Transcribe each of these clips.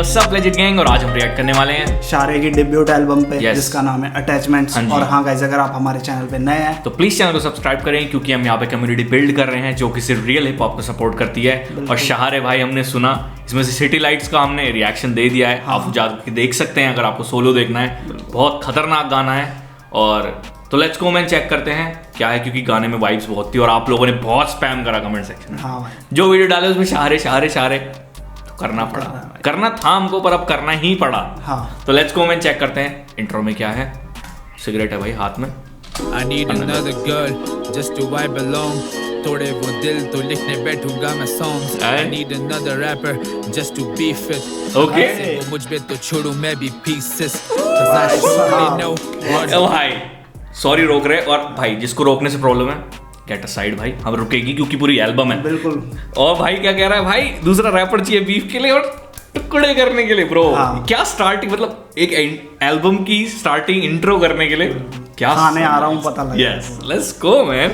What's up legend gang, और आज हम रिएक्ट करने वाले हैं शारे की डेब्यूट एल्बम पे Yes. जिसका नाम है अटैचमेंट्स। हाँ जी। और हाँ गाइस, अगर आप हमारे चैनल पे नए हैं तो प्लीज चैनल को सब्सक्राइब करें, क्योंकि हम यहाँ पे कम्युनिटी बिल्ड कर रहे हैं जो कि सिर्फ रियल हिप हॉप को सपोर्ट करती है। और शहारे भाई हमने सुना, इसमें से सिटी लाइट्स का हमने रिएक्शन दे दिया है। आप जाकर देख सकते हैं अगर आपको सोलो देखना है। बहुत खतरनाक गाना है। और तो लेट्स गो मैन, चेक करते हैं क्या है, क्योंकि गाने में वाइब्स बहुत थी और आप लोगों ने बहुत स्पैम करा कमेंट सेक्शन में। हाँ भाई, जो वीडियो डाले उसमें शहारे शहारे शहारे, तो करना पड़ा, करना था हमको पर अब करना ही पड़ा। हाँ। तो लेट्स गो मैन, चेक करते हैं इंट्रो में क्या है। सिगरेट है भाई हाथ में। I need another girl just to vibe along. तोड़े वो दिल तो लिखने बैठूंगा मैं songs. I need another rapper just to beef it. Okay. ऐसे वो मुझ पे तो छोड़ू मैं भी pieces. 'Cause I surely know what ओ भाई सॉरी रोक रहे, और भाई जिसको रोकने से प्रॉब्लम है गेट असाइड भाई, हम रुकेगी क्योंकि पूरी एल्बम है। बिल्कुल। और भाई क्या कह रहा है भाई, दूसरा रैपर चाहिए बीफ के लिए और टुकड़े करने के लिए ब्रो। हाँ। क्या स्टार्टिंग, मतलब एक एल्बम की स्टार्टिंग इंट्रो करने के लिए क्या खाने आ रहा हूँ पता लगा। Yes let's go man.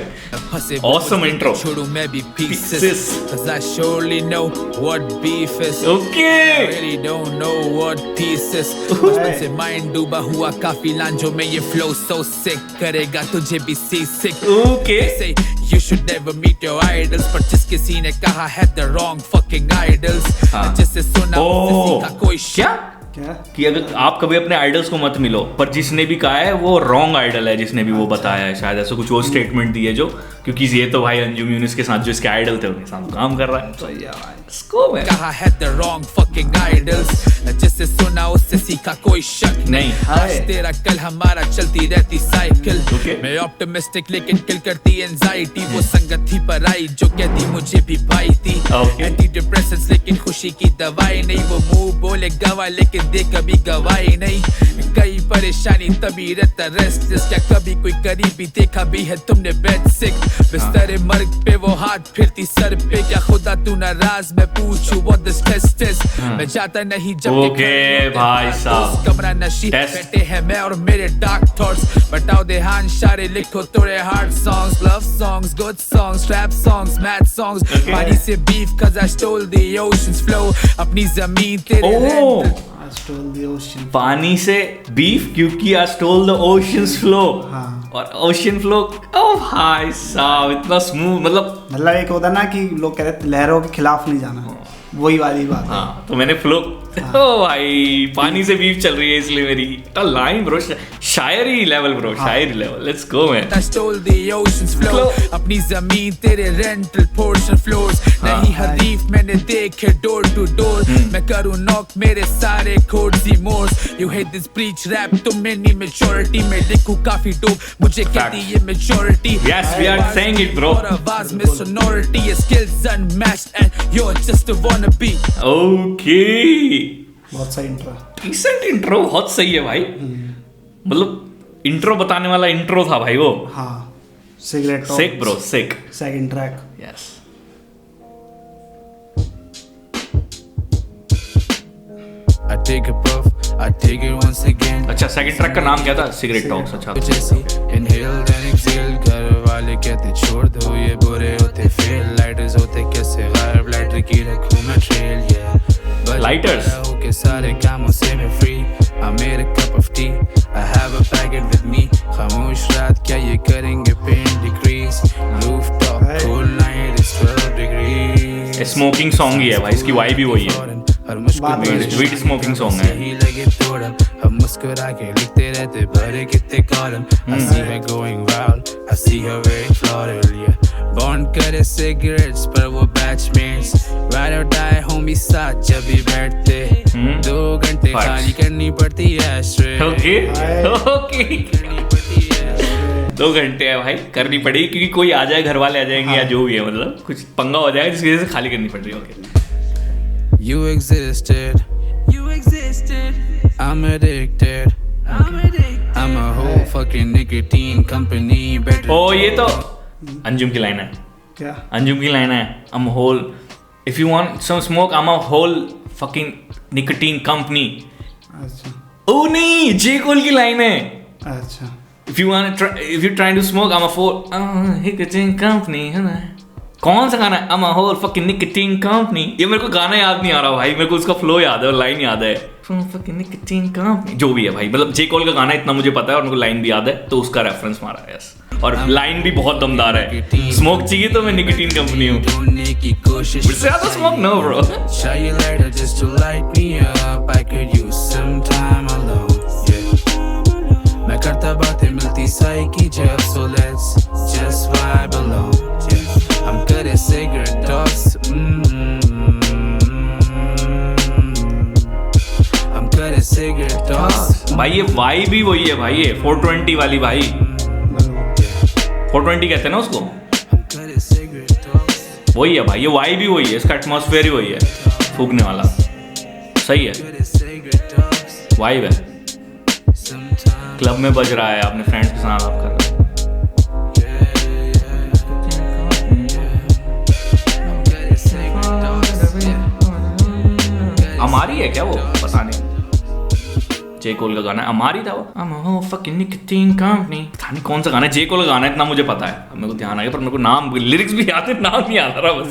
फंसे Awesome intro. छोड़ू मैं भी Pieces. pieces. 'Cause I surely know what beef is. Okay I really don't know what pieces. बचपन से माइंड डूबा हुआ काफी लांजों में, ये फ्लो so sick करेगा तुझे भी sea sick. Okay Say you should never meet your idols, पर जिस किसी ने कहा है the wrong fucking idols, हाँ। जिससे सुना उससे सीखा कोई क्या क्या? कि अगर आप कभी अपने आइडल्स को मत मिलो, पर जिसने भी कहा है वो रॉन्ग आइडल है, जिसने भी वो बताया है शायद ऐसा कुछ वो स्टेटमेंट दी है जो, क्योंकि ये तो भाई अंजुम यूनिस के साथ जो इसके आइडल थे उनके साथ काम कर रहा है। सही है भाई। इसको मैं कहा है the wrong fucking idols, जिससे सुना उससे सीखा कोई शक नहीं। आज तेरा कल हमारा चलती रहती साइकिल। Okay. मैं ऑप्टिमिस्टिक लेकिन किल करती एंजाइटी, वो संगत थी पर आई जो कहती मुझे भी भाई थी। Okay. एंटी डिप्रेसेंट्स लेकिन खुशी की दवाई नहीं, वो मुंह बोले गवाह लेकिन दे कभी गवाही नहीं। कई परेशानी तभी रहता रेस्टलेस, क्या कभी कोई करीबी देखा भी है तुमने बेड सिक बिस्तर मर्ग पे वो हाथ फिरती सर पे, क्या खुदा तू नाराज मैं पूछूं what this test is। मैं जाता नहीं जब Okay, भाई साहब। कमरा नशी Test। बैठे हैं मैं और मेरे डार्क थॉट्स, बताओ दे हान शारे लिखो थोड़े hard songs, love songs, good songs, rap songs, math songs. Okay. पानी से beef cause I stole the ocean's flow, अपनी जमीन तेरे Oh! rental। I stole the ocean. पानी से बीफ क्योंकि आई स्टोल द ओशियंस फ्लो। हाँ। और ओशियन फ्लो, ओ भाई साहब इतना स्मूथ, मतलब एक होता ना कि लोग कहते हैं लहरों के खिलाफ नहीं जाना, वही वाली बात है। हाँ तो मैंने फ्लो ओ भाई पानी से बीफ चल रही है इसलिए मेरी line bro, Shayari level bro, Shayari level. Let's go man. I stole the ocean's flow, Flow। अपनी जमीन तेरे रेंटल पोर्शन फ्लोर्स नहीं हरीफ मैंने देखे डोर टू डोर, मैं करूँ नॉक मेरे सारे codes इमोर्स। You hate this breach rap, तुम में नहीं मेच्योरिटी, मैं लिखूं काफी डोप मुझे कहती ये maturity. Yes, we are saying it, bro. और आवाज में sonority, your skills unmatched and you're just a wannabe। Okay बहुत सही इंट्रो। डिसेंट इंट्रो, बहुत सही है भाई। मतलब इंट्रो बताने वाला इंट्रो था भाई वो। हाँ, cigarette sick bro, sick. Second track. Yes I take a puff, I take it once again। अच्छा, सेकंड ट्रैक का नाम क्या था? Cigarette talks. अच्छा जैसी inhale then exhale, घर वाले कहते छोड़ दो ये बुरे होते फेल, लाइटर्स होते कैसे गायब, लाइटर की रखूं मैं ट्रेल। Lighters? के सारे कामों से मैं free, I made a cup of tea, I have a packet with me। खामोश रात क्या ये करेंगे pain decrease, rooftop cool night is 12 degrees। Smoking song ही है भाई, इसकी वाइब भी वही है। हर मुश्किल Sweet smoking song है। ही लगे थोड़ा, हम मुस्कुरा के लिखते रहते भरे कितने column. I see her going wild, I see her very floral, yeah। Bond करे cigarettes पर वो batchmates, ride or die homie साथ जब भी बैठते, 2 घंटे Facts। खाली करनी पड़ती है ashtray। ओके ओके, करनी पड़ती है ashtray। 2 घंटे है भाई, करनी पड़ेगी क्योंकि कोई आ जाए, घर वाले आ जाएंगे या जो भी है, मतलब कुछ पंगा हो जाएगा जिसकी वजह से खाली करनी पड़ रही है। Okay You existed, I'm addicted, I'm a whole fucking nicotine company, better। ओ ये तो अंजुम की लाइन है। क्या? अंजुम की लाइन है, I'm a whole, if you want some smoke, I'm a whole fucking nicotine company। अच्छा ओ नहीं, जे कोल की लाइन है। अच्छा। If you're trying to smoke, I'm a full nicotine company, है ना? कौन सा गाना है? I'm a whole fucking nicotine company। ये मेरे को गाना याद नहीं आ रहा भाई, मेरे को उसका फ्लो याद है और लाइन याद है। Fucking nicotine company जो भी है भाई, मतलब जे कोल का गाना इतना मुझे पता है और मेरे को लाइन भी याद है, तो उसका रेफरेंस मारा है। यस, और लाइन भी बहुत दमदार है। स्मोक चाहिए तो मैं निकोटीन कंपनी हूँ। मुझसे ज्यादा स्मोक नो ब्रो। मैं करता बातें मिलती साई की जब, so let's just vibe alone, yeah। हम करे cigarette toss, हम करे cigarette toss। भाई ये वाइब भी वही है भाई, ये 420 वाली भाई, 420 कहते हैं ना उसको, हम करे cigarette toss, वही है भाई, ये वाइब भी वही है, इसका एटमॉस्फेयर ही वही है, फूकने वाला सही है, करे cigarette toss, वाइब है। sometimes क्लब में बज रहा है, अपने फ्रेंड्स के साथ आप कर रहे हो। हमारी है क्या वो, पता नहीं, जे कोल का गाना है, हमारी था वो। I'm a whole fucking nicotine company। पता नहीं कौन सा गाना है, जे कोल का गाना है, इतना मुझे पता है, अब मेरे को ध्यान आ गया, पर मेरे को नाम, लिरिक्स भी याद है, नाम नहीं याद आ रहा बस।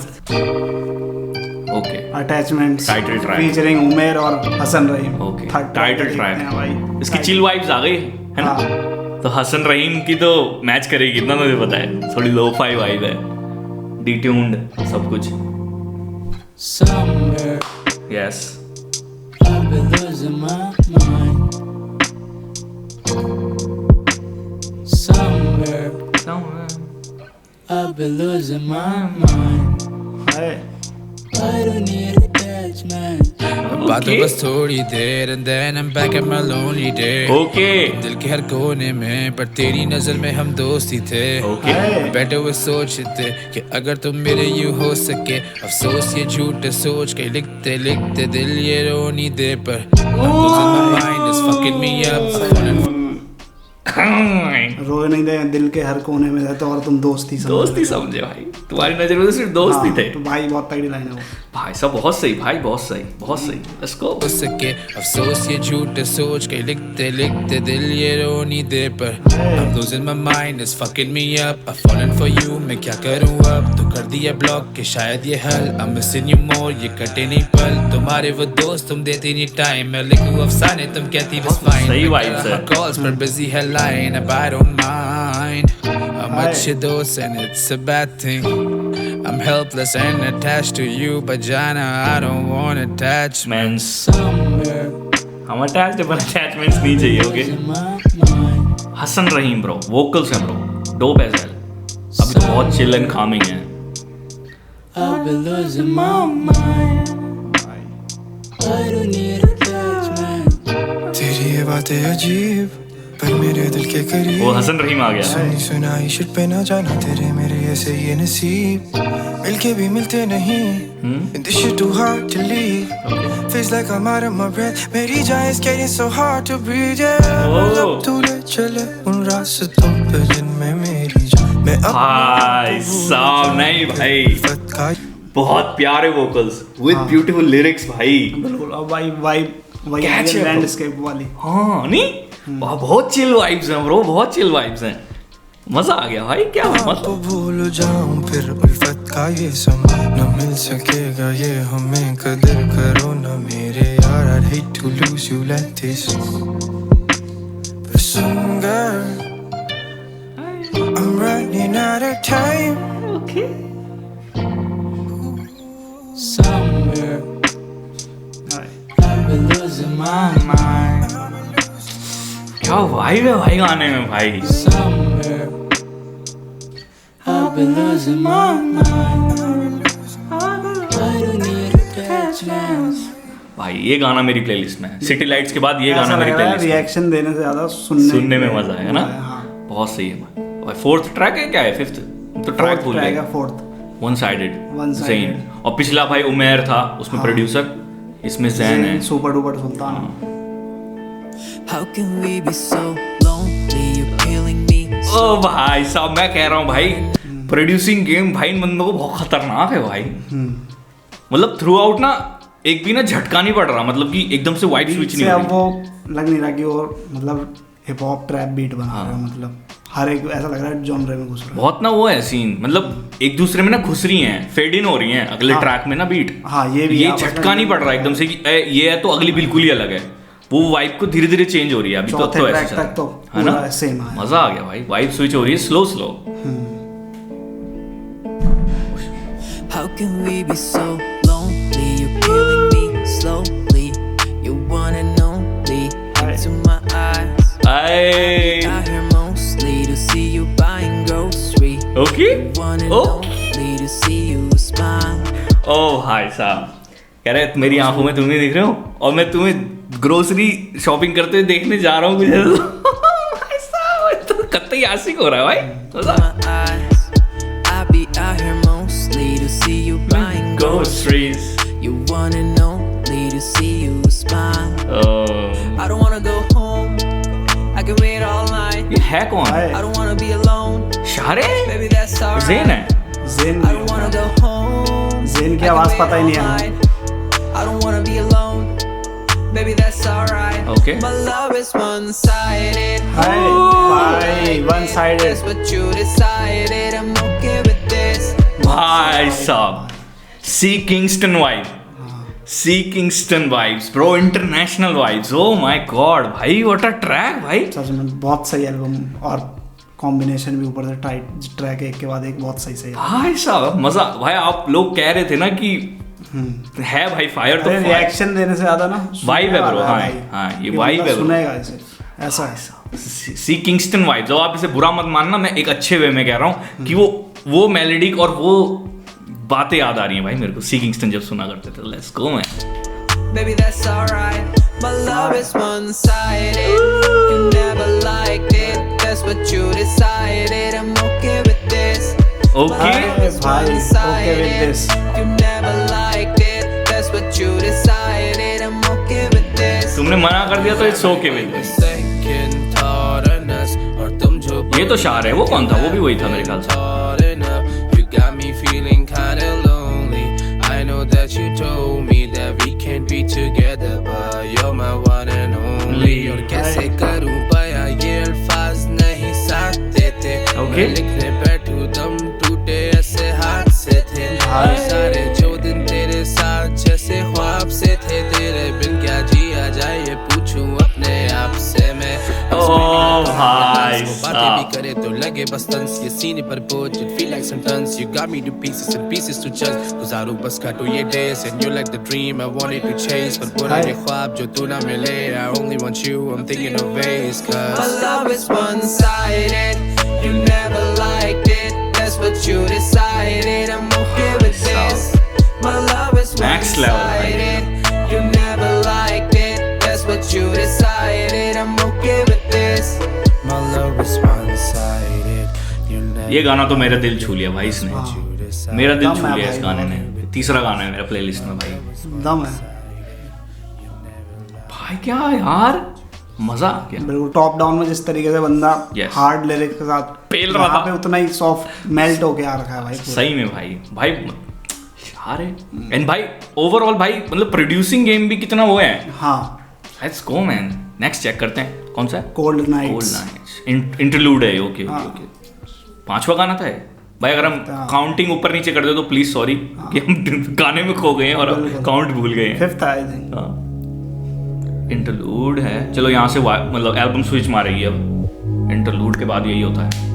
Okay, attachments title track featuring Umer और Hasan Rahim. Okay, third title track भाई, इसकी चिल वाइब्स आ गई है ना। हाँ। तो हसन रहीम की तो मैच करेगी, इतना मुझे पता है, थोड़ी लो फाई वाइब है, डिट्यून्ड सब कुछ। somewhere yes, I've been losing my mind, somewhere I've been losing my mind, I don't need attachment। बातें बस थोड़ी देर and then I'm back at my lonely day। Okay दिल के हर कोने में, पर तेरी नजर में हम दोस्त ही थे। ओके, बैठे हुए सोचते कि अगर तुम मेरे यूं हो सके, अफसोस ये झूठे सोच के लिखते लिखते दिल ये रो नहीं दे, पर I'm losing my mind, it's fucking me up। रोए नहीं दे, दिल के हर कोने में रहते और तुम दोस्ती समझो। दोस्ती समझे भाई, तुम्हारी नजर में तो सिर्फ दोस्त ही थे तो भाई बहुत तगड़ी लाइन है वो भाई साहब, बहुत सही भाई, बहुत सही, बहुत सही, लेट्स गो। हो सके अफसोस ये झूठे सोच के लिखते लिखते दिल ये रो नहीं दे, पर I'm losing my mind, it's fucking me up, I'm falling for you, मैं क्या करूँ अब, तो कर दिया ब्लॉक के शायद ये हल, I'm missing you more, ये कटे नहीं पल, तुम्हारे वो दोस्त तुम देती नहीं टाइम, मैं लिखूँ अफसाने तुम कहती बस फाइन, सही vibes है। calls पर busy है line, अब I don't mind how much you दोस्त and it's a bad thing, I'm helpless and attached to you, but Jana, I don't want attachments somewhere। हम अटैच्ड पर अटैचमेंट्स नहीं चाहिए। ओके, हसन रहीम bro, vocals हैं bro, dope as well, अभी तो बहुत chill and Kameng है। I've been losing my mind, I don't need attachment। तेरी ये बातें अजीब पर मेरे दिल के करीब, वो हसन रहीम आ गया। सुनी सुनाई शिट पे ना जाना, तेरे मेरे ऐसे ये नसीब, मिलके भी मिलते नहीं, this shit too hard to leave, feels like I'm out of my breath, मेरी जान is getting so hard to breathe, yeah। अब तू ले चले उन रास्तों पे जिनमें मेरी जान, मैं भाई साहब, नहीं भाई, बहुत प्यारे वोकल्स विद ब्यूटीफुल लिरिक्स भाई, बिल्कुल। अब भाई वाइब वही Catch है लैंडस्केप वाली। हाँ नहीं, बहुत चिल वाइब्स हैं ब्रो, बहुत चिल वाइब्स हैं, मजा आ गया भाई, क्या तो मतलब। भूल जाऊं फिर उल्फत का ये समा, न मिल सकेगा ये हमें, कदर करो ना मेरे यार, I'd hate to lose you like this, but soon girl I'm running out of time, Okay. somewhere I've been losing my mind, क्या वाइब है भाई गाने में भाई, somewhere I've been losing my mind, I don't need attachments। भाई ये गाना मेरी प्लेलिस्ट में है, सिटी लाइट्स के बाद ये गाना मेरी प्लेलिस्ट में है। रिएक्शन देने से ज्यादा सुनने में मजा है ना, हाँ। बहुत सही है भाई। फोर्थ ट्रैक है क्या है, फिफ्थ तो ट्रैक भूल गए, फोर्थ वन साइडेड One-sided। ज़ैन, और पिछला भाई उमेर था उसमें प्रोड्यूसर, इसमें ज़ैन है। Super duper Sultan. How can we be so lonely? You're killing me. ओ भाई साहब, मैं कह रहा हूँ भाई, प्रोड्यूसिंग गेम भाई इन बंदों को बहुत खतरनाक है भाई, मतलब थ्रू आउट ना एक भी ना झटका नहीं पड़ रहा, मतलब कि एकदम से वाइट स्विच नहीं हो अब रही। वो लग नहीं रहा कि वो मतलब हिप हॉप ट्रैप बीट बना रहा है, मतलब हर एक ऐसा लग रहा है जॉनरे में घुस रहा है। बहुत ना वो है सीन, मतलब एक दूसरे में ना घुस रही हैं, फेड इन हो रही हैं अगले ट्रैक में ना बीट। हाँ ये भी ये झटका नहीं पड़ रहा एकदम से कि ये है तो अगली बिल्कुल ही अलग है, वो वाइब को धीरे धीरे चेंज हो रही है। अभी तो ऐसे ट्रैक तक तो है ना, सेम है। मजा आ गया भाई, वाइब स्विच हो रही है slow slow. How can we be so lonely? You're killing me slowly. You wanna know me into my eyes. Got here mostly to see you buying grocery. Okay. Wanna only to see you smile. ओ भाई साहब कह रहे मेरी आंखों में तुम नहीं दिख रहे हो और मैं तुम्हें ग्रोसरी शॉपिंग करते हुए देखने जा रहा हूँ कुछ भाई साहब तो कतई आशिक हो रहा है भाई। My eyes. I be out here mostly to see you buying groceries. You wanna only to see you smile. I don't wanna go home. I can wait all night. ये है कौन? I don't wanna be alone. शारे? Baby that's alright. Zayn है? Zayn I don't wanna go home. Zayn की आवाज पता ही नहीं है। I don't wanna be alone. Baby that's alright. Okay. My love is one-sided. हाय भाई one sided. That's what you decided. I'm okay with this. भाई साहब sea Kingston vibe, sea Kingston vibes bro, international vibes. Oh my god भाई what a track भाई, सच में बहुत सही album और कॉम्बिनेशन भी ऊपर से टाइट ट्रैक एक के बाद एक बहुत सही सही। भाई साहब मजा भाई। आप लोग कह रहे थे ना कि है भाई फायर, तो रिएक्शन देने से ज्यादा ना वाइब है ब्रो। हाँ हाँ ये वाइब है, सुनेगा इसे ऐसा है। सी किंगस्टन वाइब। जो आप इसे बुरा मत मानना, मैं एक अच्छे वे में कह रहा हूँ कि वो मेलोडिक और वो बातें याद आ रही हैं भाई मेरे को सी किंगस्टन जब सुना करते थे। Let's go man. Baby that's alright. My love is one-sided. You never liked it. That's what you decided. I'm okay with this. Okay भाई okay with this. You never liked it. That's what you decided. I'm okay with this. तुमने मना कर दिया तो it's okay with this. ये तो शार है, वो कौन था? वो भी वही था मेरे ख्याल से। You got me feeling kinda lonely. I know that you told me that we can't be together, but you're my one and only. और कैसे करूं पाया ये अल्फाज नहीं साथ देते। Okay. मैं लिखने बैठूं दम टूटे ऐसे हाथ से थे। सारे जो दिन तेरे साथ जैसे ख्वाब से थे, तेरे बिन क्या जिया जाए ये पूछूं अपने आप से मैं। ओ भाई बातें भी करे तो लगे बस तंस, ये सीने पर बोझ it feel like some tons. You got me to pieces and pieces to chunks. गुजारूं बस काटूं ये days and you're like the dream I wanted to chase. पर बुरा ये ख्वाब जो तू ना मिले, I only want you, I'm thinking of ways. Cause My love is one-sided. You never liked it. That's what you decided. I'm okay with this. My love is Next level, one-sided. You never liked it. That's what you decided. I'm okay with this. my love is one-sided. You never ये गाना तो मेरा दिल छू लिया भाई इसने, मेरा दिल छू लिया इस गाने ने। तीसरा गाना है मेरा प्लेलिस्ट में भाई। दम है भाई क्या यार मजा आ गया। बिल्कुल टॉप डाउन में जिस तरीके से बंदा Yes. हार्ड लिरिक्स के साथ पेल रहा वहाँ था। पे उतना ही सॉफ्ट मेल्ट होके आ रखा है भाई पूरा। सही में भाई भाई शार है। एंड भाई ओवरऑल भाई मतलब प्रोड्यूसिंग गेम भी कितना वो है। हाँ let's go man, next check करते हैं कौन सा है। Cold cold nights. Nights interlude है। ओके हाँ। Okay okay. 5वां गाना था ये भाई। अगर हम काउंटिंग ऊपर नीचे कर दे तो प्लीज सॉरी कि हम गाने में खो गए हैं और काउंट भूल गए हैं। Fifth I think. इंटरलूड है, चलो यहाँ से मतलब एल्बम स्विच मारेगी अब। इंटरलूड के बाद यही होता है।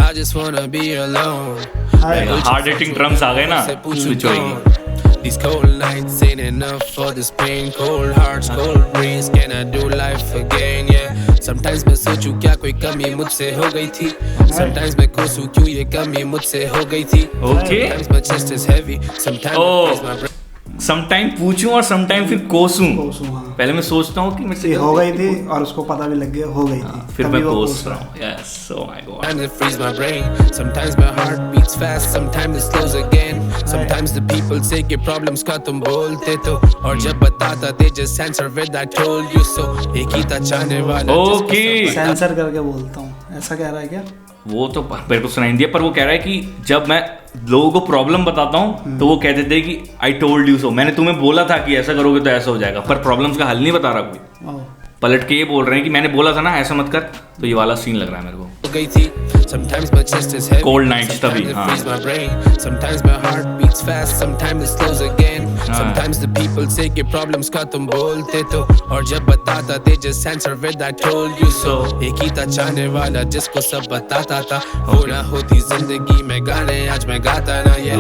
I just wanna be alone. Hard hitting drums आ गए ना, स्विच होगी। These cold nights ain't enough for this pain. Cold hearts, cold breeze. Can I do life again? Yeah. Sometimes मैं सोचूं क्या कोई कमी मुझसे हो गई थी. Sometimes मैं कोसूं क्यों ये कमी मुझसे हो गई थी. Okay. Sometimes my chest is heavy. Sometimes Oh. it feels my breath. Sometime पूछूं और समटाइम फिर कोसूं। हाँ। पहले मैं सोचता हूँ कि मेरे से हो गई थी और उसको पता भी लग गया हो गई थी, फिर तभी मैं वो कोस कोस रहा हूँ। Yes O my God. Sometimes it frees my brain. Sometimes my heart beats fast. Sometimes it slows again. Sometimes the people say कि problems का तुम बोलते तो, और जब बताता they just answer with I told you so. एक ही था चाहने वाला Okay. सेंसर करके बोलता हूँ, ऐसा कह रहा है क्या? वो तो मेरे को सुनाई नहीं दिया, पर वो कह रहा है कि जब मैं लोगों को प्रॉब्लम बताता हूँ तो वो कहते थे कि आई टोल्ड यू सो, मैंने तुम्हें बोला था कि ऐसा करोगे तो ऐसा हो जाएगा, पर प्रॉब्लम्स का हल नहीं बता रहा कोई। ओह, पलट के ये बोल रहे हैं कि मैंने बोला था ना ऐसा मत कर, तो ये वाला सीन लग रहा है मेरे को। गई थी sometimes my chest is heavy Cold nights तभी, sometimes it हाँ। frees my brain sometimes my heart beats fast sometimes it slows again sometimes the people say कि problems का तुम बोलते तो, और जब बताता they just answer with I told you so। एक ही था चाहने वाला जिसको सब बताता था, हो ना होती जिंदगी में गाने आज मैं गाता ना ये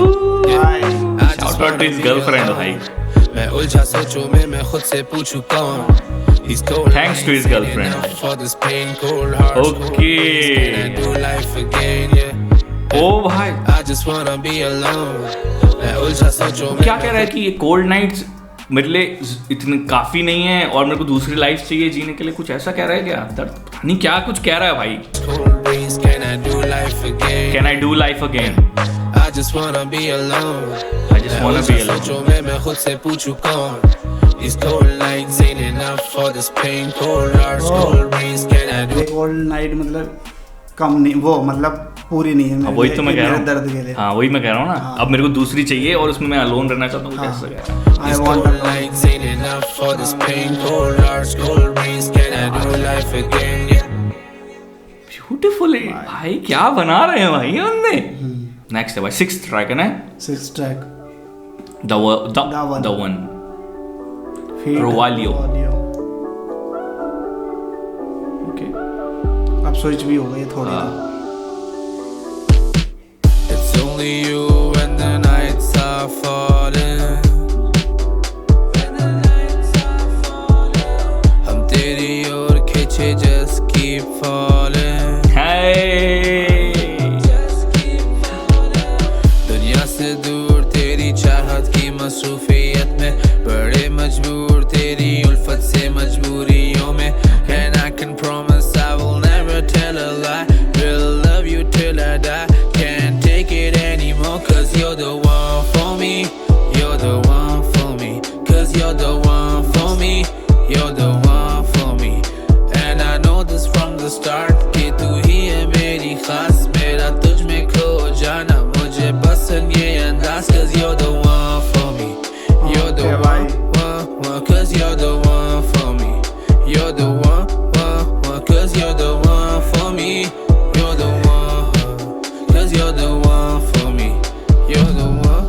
Shout out to his girlfriend भाई। मैं उलझा सोचूं में मैं खुद से पूछूं कौन। He's cold Thanks to his nights, girlfriend. ain't enough for this pain, cold hearts, cold Okay. days, can I do life again, yeah। ओ भाई I just wanna be alone। मैं उलझा सोचूं में क्या कह रहा है कि ये कोल्ड नाइट्स मेरे लिए इतने काफी नहीं है और मेरे को दूसरी लाइफ चाहिए जीने के लिए, कुछ ऐसा कह रहा है क्या? दर्द पता नहीं क्या कुछ कह रहा है भाई। cold days, can I do life again? Can I do life again, I just wanna be alone। I just want to be alone. सोचूं में मैं खुद से पूछूं कौन। These cold nights ain't enough for this pain, cold hearts, cold rains, can I do? एक old night मतलब कम नहीं, वो मतलब पूरी नहीं है मेरे वही लिए, तो मैं कह रहा मेरे दर्द के हूँ। लिए। हाँ वही मैं कह रहा हूँ ना, अब मेरे को दूसरी चाहिए और उसमें मैं अलोन रहना चाहता हूँ, कैसे कह रहा है? I These want cold nights ain't enough for this pain, cold hearts, cold rains, can I do life again? Yeah। Beautiful भाई, क्या बना रहे हैं भाई हमने। नेक्स्ट है भाई, 6th ट्रैक है ना, 6th track the one. Rovalio। Okay, अब स्विच भी हो गई थोड़ी। It's only you when the nights are falling। हम तेरी ओर खींचे just keep falling। दुनिया से दूर तेरी चाहत की मसरूफियत में, बड़े मजबूर तेरी उल्फत से मजबूरियों में। And I can promise I will never tell a lie, will love you till I die, can't take it anymore, cause you're the one for me, you're the one for me, cause you're the one for me, you're the one for me। And I know this from the start कि तू ही है मेरी खास, मेरा तुझ में खो जाना मुझे पसंद ये अंदाज, cause you're the one for me, you're the one, cause you're the one for me, you're the one, cause you're the one for me, you're the one, cause you're the one for me, you're the one,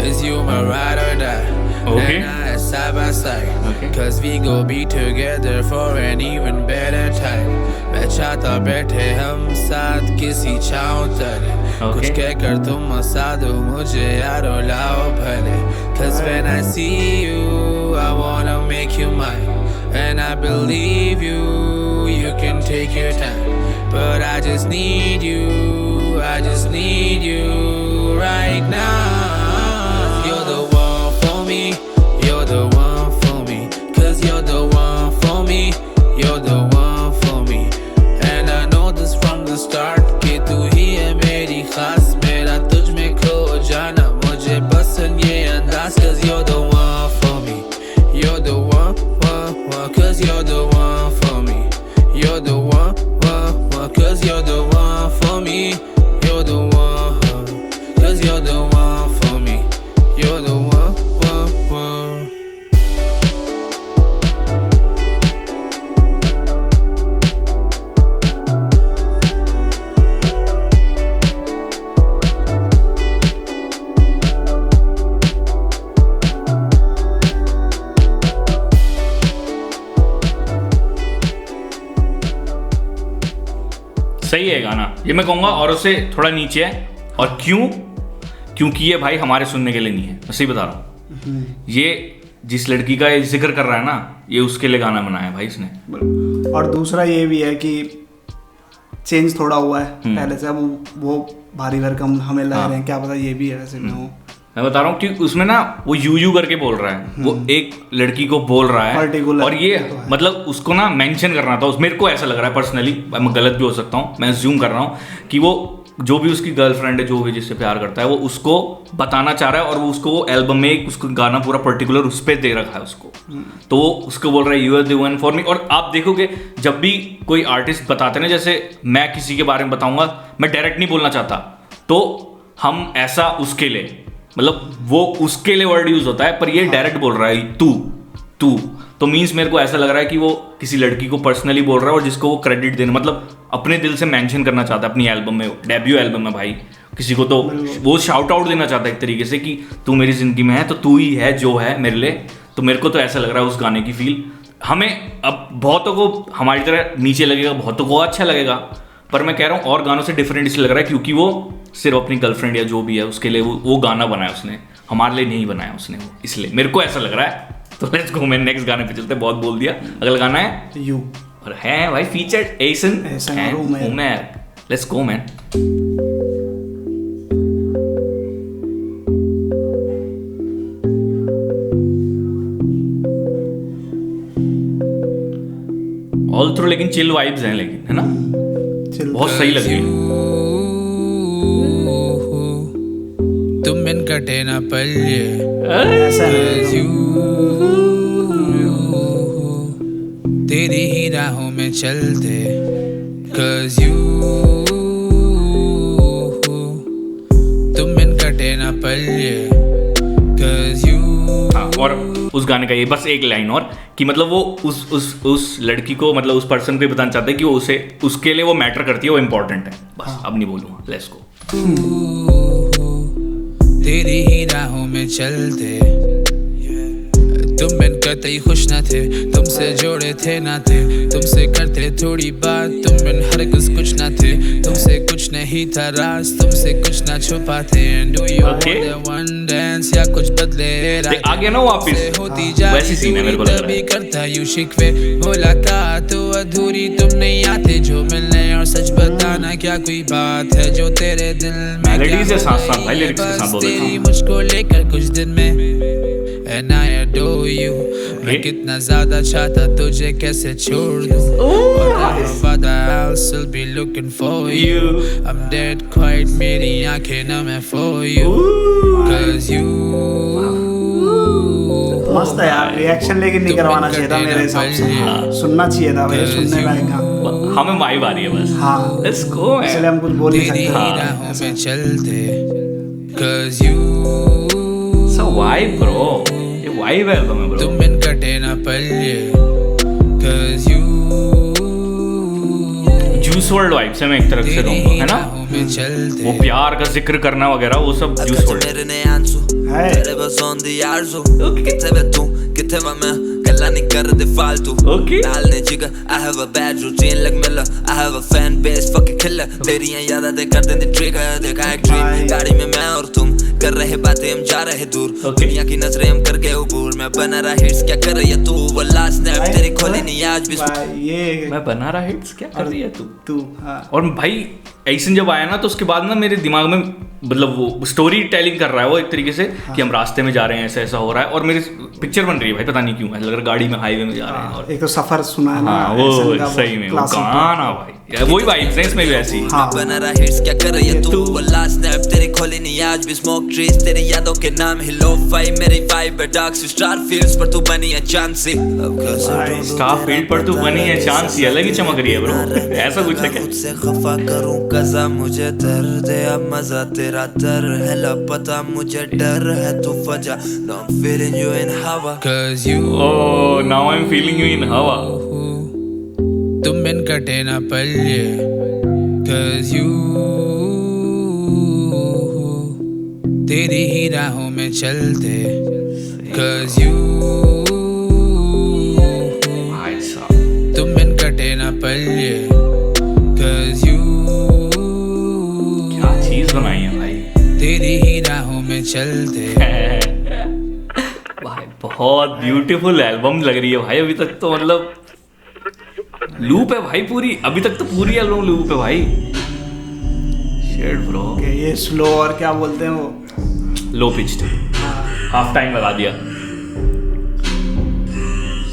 is you my ride or die, Okay. and I side by side, Okay. cause we go be together for an even better time। मैं चाहता बैठे हम साथ किसी छाँव तले, कुछ Okay. कहकर तुम हंसा दो मुझे यारो लाओ भले, cause when I see you I wanna make you mine, and I believe you, you can take your time, but I just need you, I just need you right now। You're the one for me, you're the one for me, cause you're the one for me, you're the one for me। And I know this from the start कि तू ही है मेरी खास, मेरा तुझ में खो जाना मुझे पसंद ये अंदाज, cause you're the one for me, you're the one, cause you're the one for me, you're the one, cause you're the one for me, you're the one, cause you're the one for me, you're the one। सही है गाना, ये मैं कहूँगा, और उससे थोड़ा नीचे है। और क्योंकि ये भाई हमारे सुनने के लिए नहीं है, मैं सही बता रहा हूँ। ये जिस लड़की का ये जिक्र कर रहा है ना, ये उसके लिए गाना बनाया है भाई इसने। और दूसरा ये भी है कि चेंज थोड़ा हुआ है पहले से, अब वो भारी भरकम हमें लग रहे हैं, क्या पता ये भी है वैसे में हो। मैं बता रहा हूँ कि उसमें ना वो यू करके बोल रहा है, वो एक लड़की को बोल रहा है, Particular और ये मतलब उसको ना मेंशन करना था। मेरे को ऐसा लग रहा है पर्सनली, मैं गलत भी हो सकता हूँ, मैं अज्यूम कर रहा हूँ कि वो जो भी उसकी गर्लफ्रेंड है, जो भी जिससे प्यार करता है, वो उसको बताना चाह रहा है और वो उसको एल्बम में उसको गाना पूरा पर्टिकुलर उस पर दे रखा है उसको। तो वो उसको बोल रहा है you are the one for me. और आप देखोगे जब भी कोई आर्टिस्ट बताते हैं ना, जैसे मैं किसी के बारे में बताऊंगा, मैं डायरेक्ट नहीं बोलना चाहता, तो हम ऐसा उसके लिए, मतलब वो उसके लिए वर्ड यूज होता है, पर ये डायरेक्ट बोल रहा है तू तू। तो मीन्स मेरे को ऐसा लग रहा है कि वो किसी लड़की को पर्सनली बोल रहा है और जिसको वो क्रेडिट देना, मतलब अपने दिल से मेंशन करना चाहता है अपनी एल्बम में, डेब्यू एल्बम में भाई, किसी को तो वो शाउट आउट देना चाहता है एक तरीके से कि तू मेरी जिंदगी में है, तो तू ही है जो है मेरे लिए। तो मेरे को तो ऐसा लग रहा है उस गाने की फील। हमें अब बहुतों को हमारी तरह नीचे लगेगा, बहुतों को अच्छा लगेगा, पर मैं कह रहा हूँ और गानों से डिफरेंट इसलिए लग रहा है क्योंकि वो सिर्फ अपनी गर्लफ्रेंड या जो भी है उसके लिए वो गाना बनाया उसने, हमारे लिए नहीं बनाया उसने वो, इसलिए मेरे को ऐसा लग रहा है। तो लेट्स गो मैन, नेक्स्ट गाने पे चलते हैं, बहुत बोल दिया। अगला गाना है यू, और है भाई featured Ehsan and Umar. Let's go man. All through लेकिन चिल वाइब्स हैं, लेकिन है ना, बहुत सही लग रही है। तुम बिन कटे ना पल्ले, तेरी ही राहों में चलते, 'cause you, तुम बिन कटे ना पल्ले, 'cause you। हाँ, और उस गाने का ये बस एक लाइन और कि मतलब वो उस लड़की को, मतलब उस पर्सन को बताना चाहते हैं कि वो उसे, उसके लिए वो मैटर करती है, वो इम्पोर्टेंट है। बस अब नहीं बोलूँगा, लेट्स गो। तेरी ही राहों में चलते, तुम बिन कतई खुश न थे, तुमसे जोड़े थे नाते, तुमसे करते थोड़ी बात, तुम बिन हरगिज़ कुछ न थे, तुमसे कुछ नहीं था राज, तुमसे कुछ ना छुपाते। Do you want the one dance या कुछ बदले रात, आ गया ना वापिस, होती जा वैसी सीन है मेरे को लग रहा है। करता यूं शिकवे, मुलाकात तो अधूरी, तुम नहीं आते जो मिलने, और सच बताना क्या कोई बात है जो तेरे दिल में, मेलोडीज है साथ साथ भाई, लिरिक्स के साथ बोल रहे हैं। मुझको लेकर कुछ दिन में And I adore you, मैं कितना ज्यादा चाहता तुझे कैसे छोड़ दूं, और वादा I'll still be looking for you, I'm dead quiet, मेरी आंखें नम है for you, 'cause you। मस्त है यार, रिएक्शन लेकिन नहीं करवाना चाहिए था मेरे हिसाब से, सुनना चाहिए था भाई, सुनने लायक था। हमें वाइब आ रही है बस। हाँ, लेट्स गो, इसलिए हम कुछ बोल नहीं सकते। राहों में चलते, 'cause you, वाइब ब्रो, ये वाइब है एल्बम में ब्रो। तुम बिन कटे ना पल्ले, 'cause you, juice world vibe से मैं एक तरफ से कहूँगा, है ना, वो प्यार का जिक्र करना वगैरह, वो सब जूस वर्ल्ड गल्ला नहीं कर दे फालतू, डालने जिगर I have a bad routine like Miller, I have a fan base fucking killer, तेरी यादें दे कर देंगे ट्रिगर, देखा एक ड्रीम, गाड़ी में मैं और तुम कर रहे बातें, हम जा रहे दूर, दुनिया की नजरें हम करके उबूर, मैं बना रहा हिट्स क्या कर रही है तू, वो लास्ट स्नैप तेरी खोली नहीं आज भी, ये मैं बना रहा हिट्स क्या कर रही है तू। हाँ। और भाई ऐसन जब आया ना, तो उसके बाद ना मेरे दिमाग में, मतलब वो स्टोरी टेलिंग कर रहा है वो एक तरीके से, कि हम रास्ते में जा रहे हैं, ऐसा ऐसा हो रहा है, और मेरी पिक्चर बन रही है भाई, पता नहीं क्यों, लग रहा गाड़ी में हाईवे में जा रहे हैं। और एक तो सफर सुना है ना, हाँ, वो सही में वो गाना भाई, वही वाइब्स हैं इसमें भी ऐसी। हाँ। बना रहा हिट्स क्या कर रही है तू, वो लास्ट स्नैप तेरी खोली नहीं आज भी, स्मोक ट्रीज तेरी यादों के नाम ही, लो फाई मेरी वाइब है डार्क सी, स्टार फील्ड्स पर तू बनी है चांद सी, स्टार फील्ड पर तू बनी है चांद सी, अलग ही चमक रही है ब्रो, ऐसा कुछ है क्या? मुझसे खफा करूं कज़ा, मुझे दर्द है अब मजा तेरा दर है, लापता मुझे डर है तू वजह, now I'm feeling you in हवा, 'cause you, Oh, now I'm feeling you in हवा। तुम बिन कटे ना पल्ले, 'cause you, तेरी ही राहों में चलते, 'cause you, भाई साहब, तुम बिन कटे ना पल्ले, 'cause you, क्या चीज बनाई है भाई, तेरी ही राहों में चलते। भाई बहुत ब्यूटीफुल एल्बम लग रही है भाई, अभी तक तो मतलब लूप है भाई पूरी, अभी तक तो पूरी एल्बम लूप है भाई। शेड ब्रो, ये स्लो और क्या बोलते हैं वो, लो पिच्ड, हाफ टाइम लगा दिया।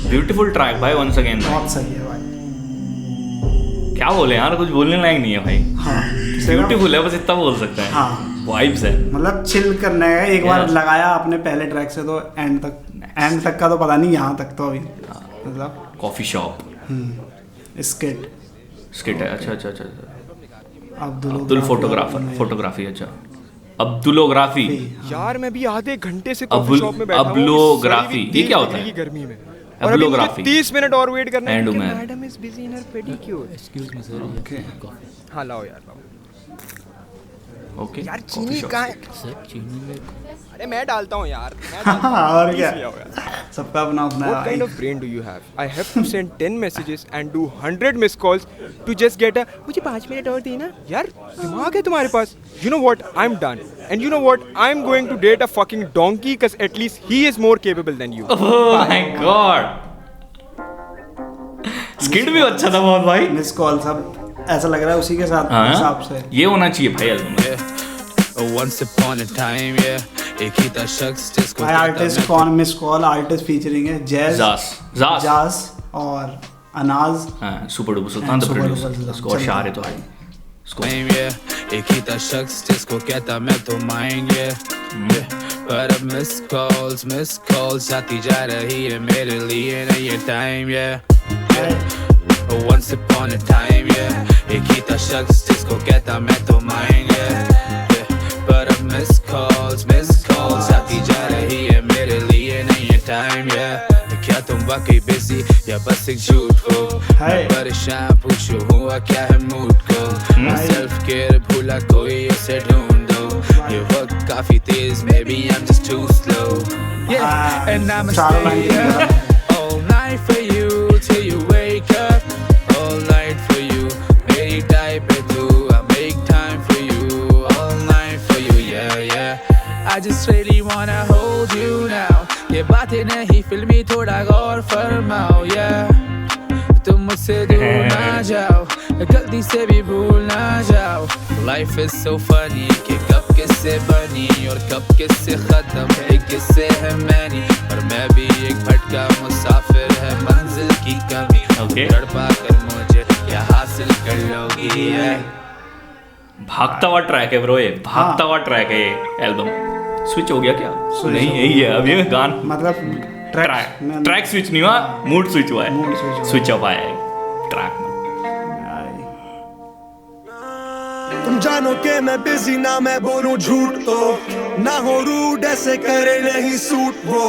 ब्यूटीफुल ट्रैक भाई, वंस अगेन बहुत सही है भाई। क्या बोले यार, कुछ बोलने लायक नहीं है भाई। हाँ, ब्यूटीफुल है, बस इतना बोल सकते हैं। हाँ। वाइब्स है, मतलब चिल करने है। एक बार लगाया आपने पहले ट्रैक से तो एंड तक का तो पता नहीं, यहाँ तक तो अभी मतलब कॉफी शॉप स्किट है। अच्छा अब्दुल फोटोग्राफी। अच्छा, अब्दुलोग्राफी। यार मैं भी आधे घंटे से कॉफी शॉप में बैठा हूं। अब्दुलोग्राफी ये क्या होता है? गर्मी में और अभी मुझे 30 मिनट और वेट करना है। Madam is busy in her pedicure. Excuse me sir. Okay हाँ लाओ यार लाओ। ओके यार चीनी कहाँ है? सर चीनी में अरे मैं डालता हूँ यार। और क्या, सबका अपना अपना What kind of brain do you have? I have to send 10 messages and do 100 missed calls to just get a मुझे 5 मिनट और देना। यार दिमाग है तुम्हारे पास? You know what? I'm done. And you know what? I'm going to date a fucking donkey because at least he is more capable than you. Oh my God. Skit भी अच्छा था बहुत भाई। मिस कॉल सब ऐसा लग रहा है उसी के साथ हिसाब से ये होना चाहिए भाई एल्बम में। Once upon a time, yeah, एक ही था शख्स जिसको भाई आर्टिस्ट कौन? मिस कॉल आर्टिस्ट फीचरिंग है जास और अनाज। हाँ, super duper Sultan the producer. उसको और शार है तो भाई Time, yeah, एक ही था शख्स जिसको कहता मैं तो माइन, yeah, पर अब मिस कॉल्स आती जा रही है मेरे लिए नहीं ये time, yeah, once upon a time, yeah, एक ही था शख्स जिसको कहता मैं तो माइन, yeah, पर अब मिस कॉल्स आती जा रही है मेरे लिए नहीं ये टाइम, yeah, क्या तुम वाकई बिजी या बस एक झूठ हो? मैं परेशान पूछूं हुआ क्या है मूड को? सेल्फ केयर भूला कोई उसे ढूंढो, ये वक्त काफी तेज, maybe I'm just too slow, yeah, and I'ma stay up all night for you till you wake up, all night for you, मेरी type है तू, I make time for you, all night for you, yeah, I just really wanna hold you now, ये बातें नहीं फिल्मी थोड़ा गौर फरमाओ, yeah, तुम मुझसे दूर ना जाओ, गलती से भी भूल ना जाओ, life is so funny कि कब किससे बनी और कब किससे खत्म, एक किससे है मैनी और मैं भी एक भटका मुसाफिर है मंजिल की कमी, तड़पा कर मुझे क्या हासिल कर लोगी, भागता हुआ ट्रैक है ब्रो, ये भागता हुआ ट्रैक है ये एल्बम। स्विच हो गया क्या? नहीं यही है अब ये गान, मतलब ट्रैक स्विच नहीं हुआ, मूड स्विच हुआ है, स्विच ऑफ आया है ट्रैक में। तुम जानो के मैं बिजी ना मैं बोलूं झूठ तो ना हो रूड ऐसे करे नहीं सूट वो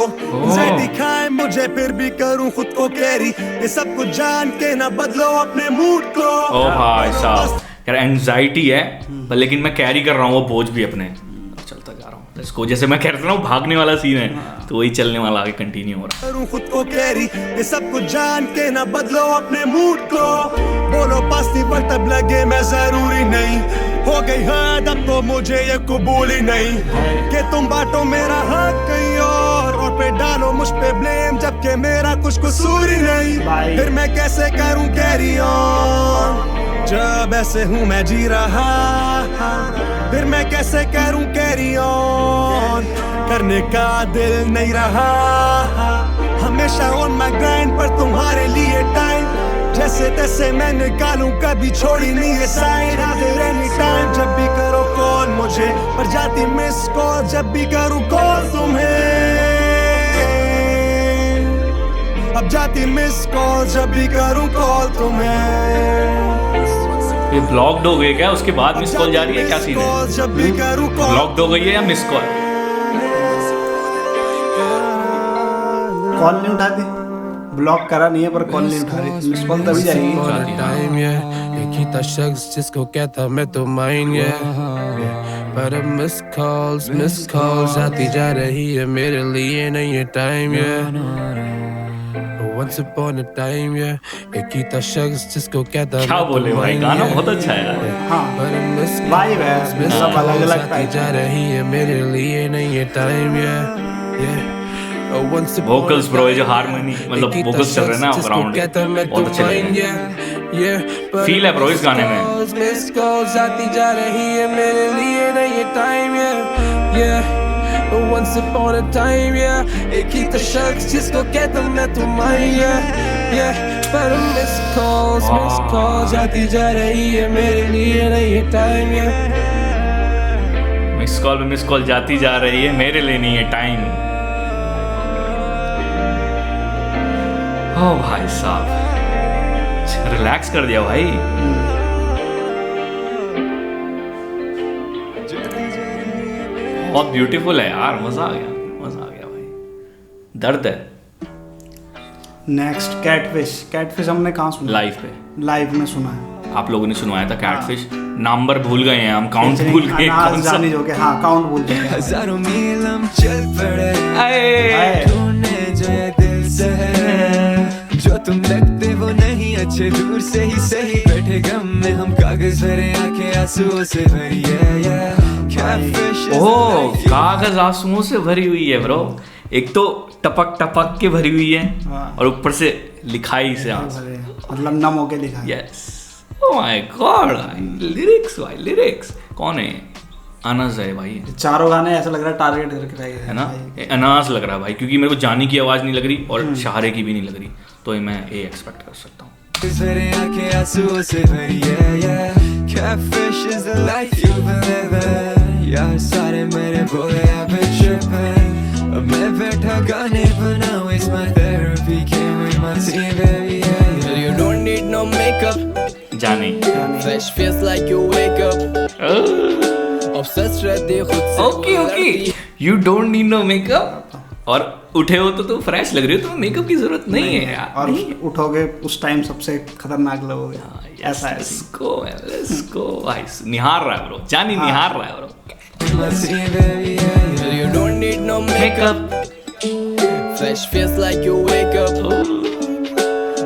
मुझे दिखाए मुझे फिर भी करूं खुद को कैरी ये सब कुछ जान के ना बदलो अपने मूड को। ओ भाई साहब यार एंजाइटी है पर लेकिन मैं कैरी कर रहा हूँ वो बोझ भी अपने चलता जा रहा हूँ। इसको जैसे मैं कह रहा हूँ भागने वाला सीन है तो वही चलने वाला आगे कंटिन्यू हो रहा है। खुद को कैरी ये सब कुछ जान के ना बदलो अपने मूड को बोलो पास नहीं पर तब लगे मैं जरूरी नहीं हो गई हद अब तो मुझे ये कबूल ही नहीं कि तुम बांटो मेरा हक कहीं और पे डालो मुझ पे ब्लेम जबकि मेरा कुछ कसूर ही नहीं फिर मैं कैसे करूं कैरी ऑन जब ऐसे हूँ मैं जी रहा फिर मैं कैसे करूं कैरी ऑन करने का दिल नहीं रहा हमेशा ऑन माय ग्राइंड पर तुम्हारे लिए टाइम जैसे तैसे मैं निकालूं कभी छोड़ी नहीं है साइड हाजिर एनी टाइम जब भी करो कॉल मुझे पर जाती मिस कॉल जब भी करूं कॉल तुम्हें अब जाती मिस कॉल जब भी करूं कॉल तुम्हें। ये ब्लॉक्ड हो गए क्या उसके बाद मिस कॉल जा रही है क्या सीन है ब्लॉक्ड हो गई है या मिस कॉल नहीं उठाती ब्लॉक करा नहीं है पर कॉल नहीं उठा रही मिस कॉल तभी जाएगी। एक ही था शख्स जिसको कहता मैं तो माइन पर अब मिस कॉल्स आती जा रही है मेरे लिए नहीं है time Once upon a time, yeah, एक ही था शख्स जिसको कहता क्या बोले भाई गाना बहुत अच्छा है हाँ वाइब है सब अलग अलग टाइप जा रही है मेरे लिए नहीं है टाइम वोकल्स ब्रो जो हारमोनी मतलब वोकल्स चल रहे हैं ना ग्राउंड बहुत अच्छे लग रहे हैं फील है ब्रो इस गाने में मिस कॉल्स आती जा रही है मेरे लिए नहीं है time Once upon a time, yeah, एक ही था शख्स जिसको कहता मैं तुम्हारी, yeah, पर मिस कॉल जाती जा रही है मेरे लिए नहीं टाइम मिस कॉल जाती जा रही है मेरे लिए नहीं है टाइम। ओ भाई साहब रिलैक्स कर दिया भाई। बहुत ब्यूटीफुल है यार, मजा आ गया भाई। दर्द है। नेक्स्ट कैटफिश हमने कहाँ सुना? लाइव में सुना है। आप लोगों ने सुनवाया था कैटफिश। नंबर भूल गए हैं हम, काउंट भूल गए कौन सा। हाँ काउंट भूल गए। हजारों मील हम चल पड़े ढूंढने जो ये दिल से है, जो तुम लगते वो नहीं अच्छे, दूर से ही सही बैठे गम में हम, कागज भरे आंखें आंसुओं से भरी है। ओह कागज आंसुओं से भरी हुई है ब्रो। एक तो टपक टपक के भरी हुई है और ऊपर से लिखाई से आंसू, मतलब नम होके लिखा है। Yes oh my God lyrics कौन है? अनस है भाई। चारों गाने ऐसा लग रहा है टारगेट करके रहे है ना। अनास लग रहा है भाई, क्योंकि मेरे को जानी की आवाज नहीं लग रही और शहारे की भी नहीं लग रही, तो मैं ये एक्सपेक्ट कर सकता हूँ। यार सारे मेरे बोले मैं बैठा गाने बनाऊं, it's my therapy, came with my team, baby, yeah. You don't need no makeup, जाने fresh feels like you wake up, obsessed रहती खुद से। Okay you don't need no makeup, और उठे हो तो फ्रेश लग रही हो, तो मेकअप की जरूरत नहीं है यार। और उठोगे उस टाइम सबसे खतरनाक लगोगे। ऐसा है। लेट्स गो भाई। निहार रहा है ब्रो, जानी निहार रहा है bro. You don't need no makeup, fresh feels like you wake up,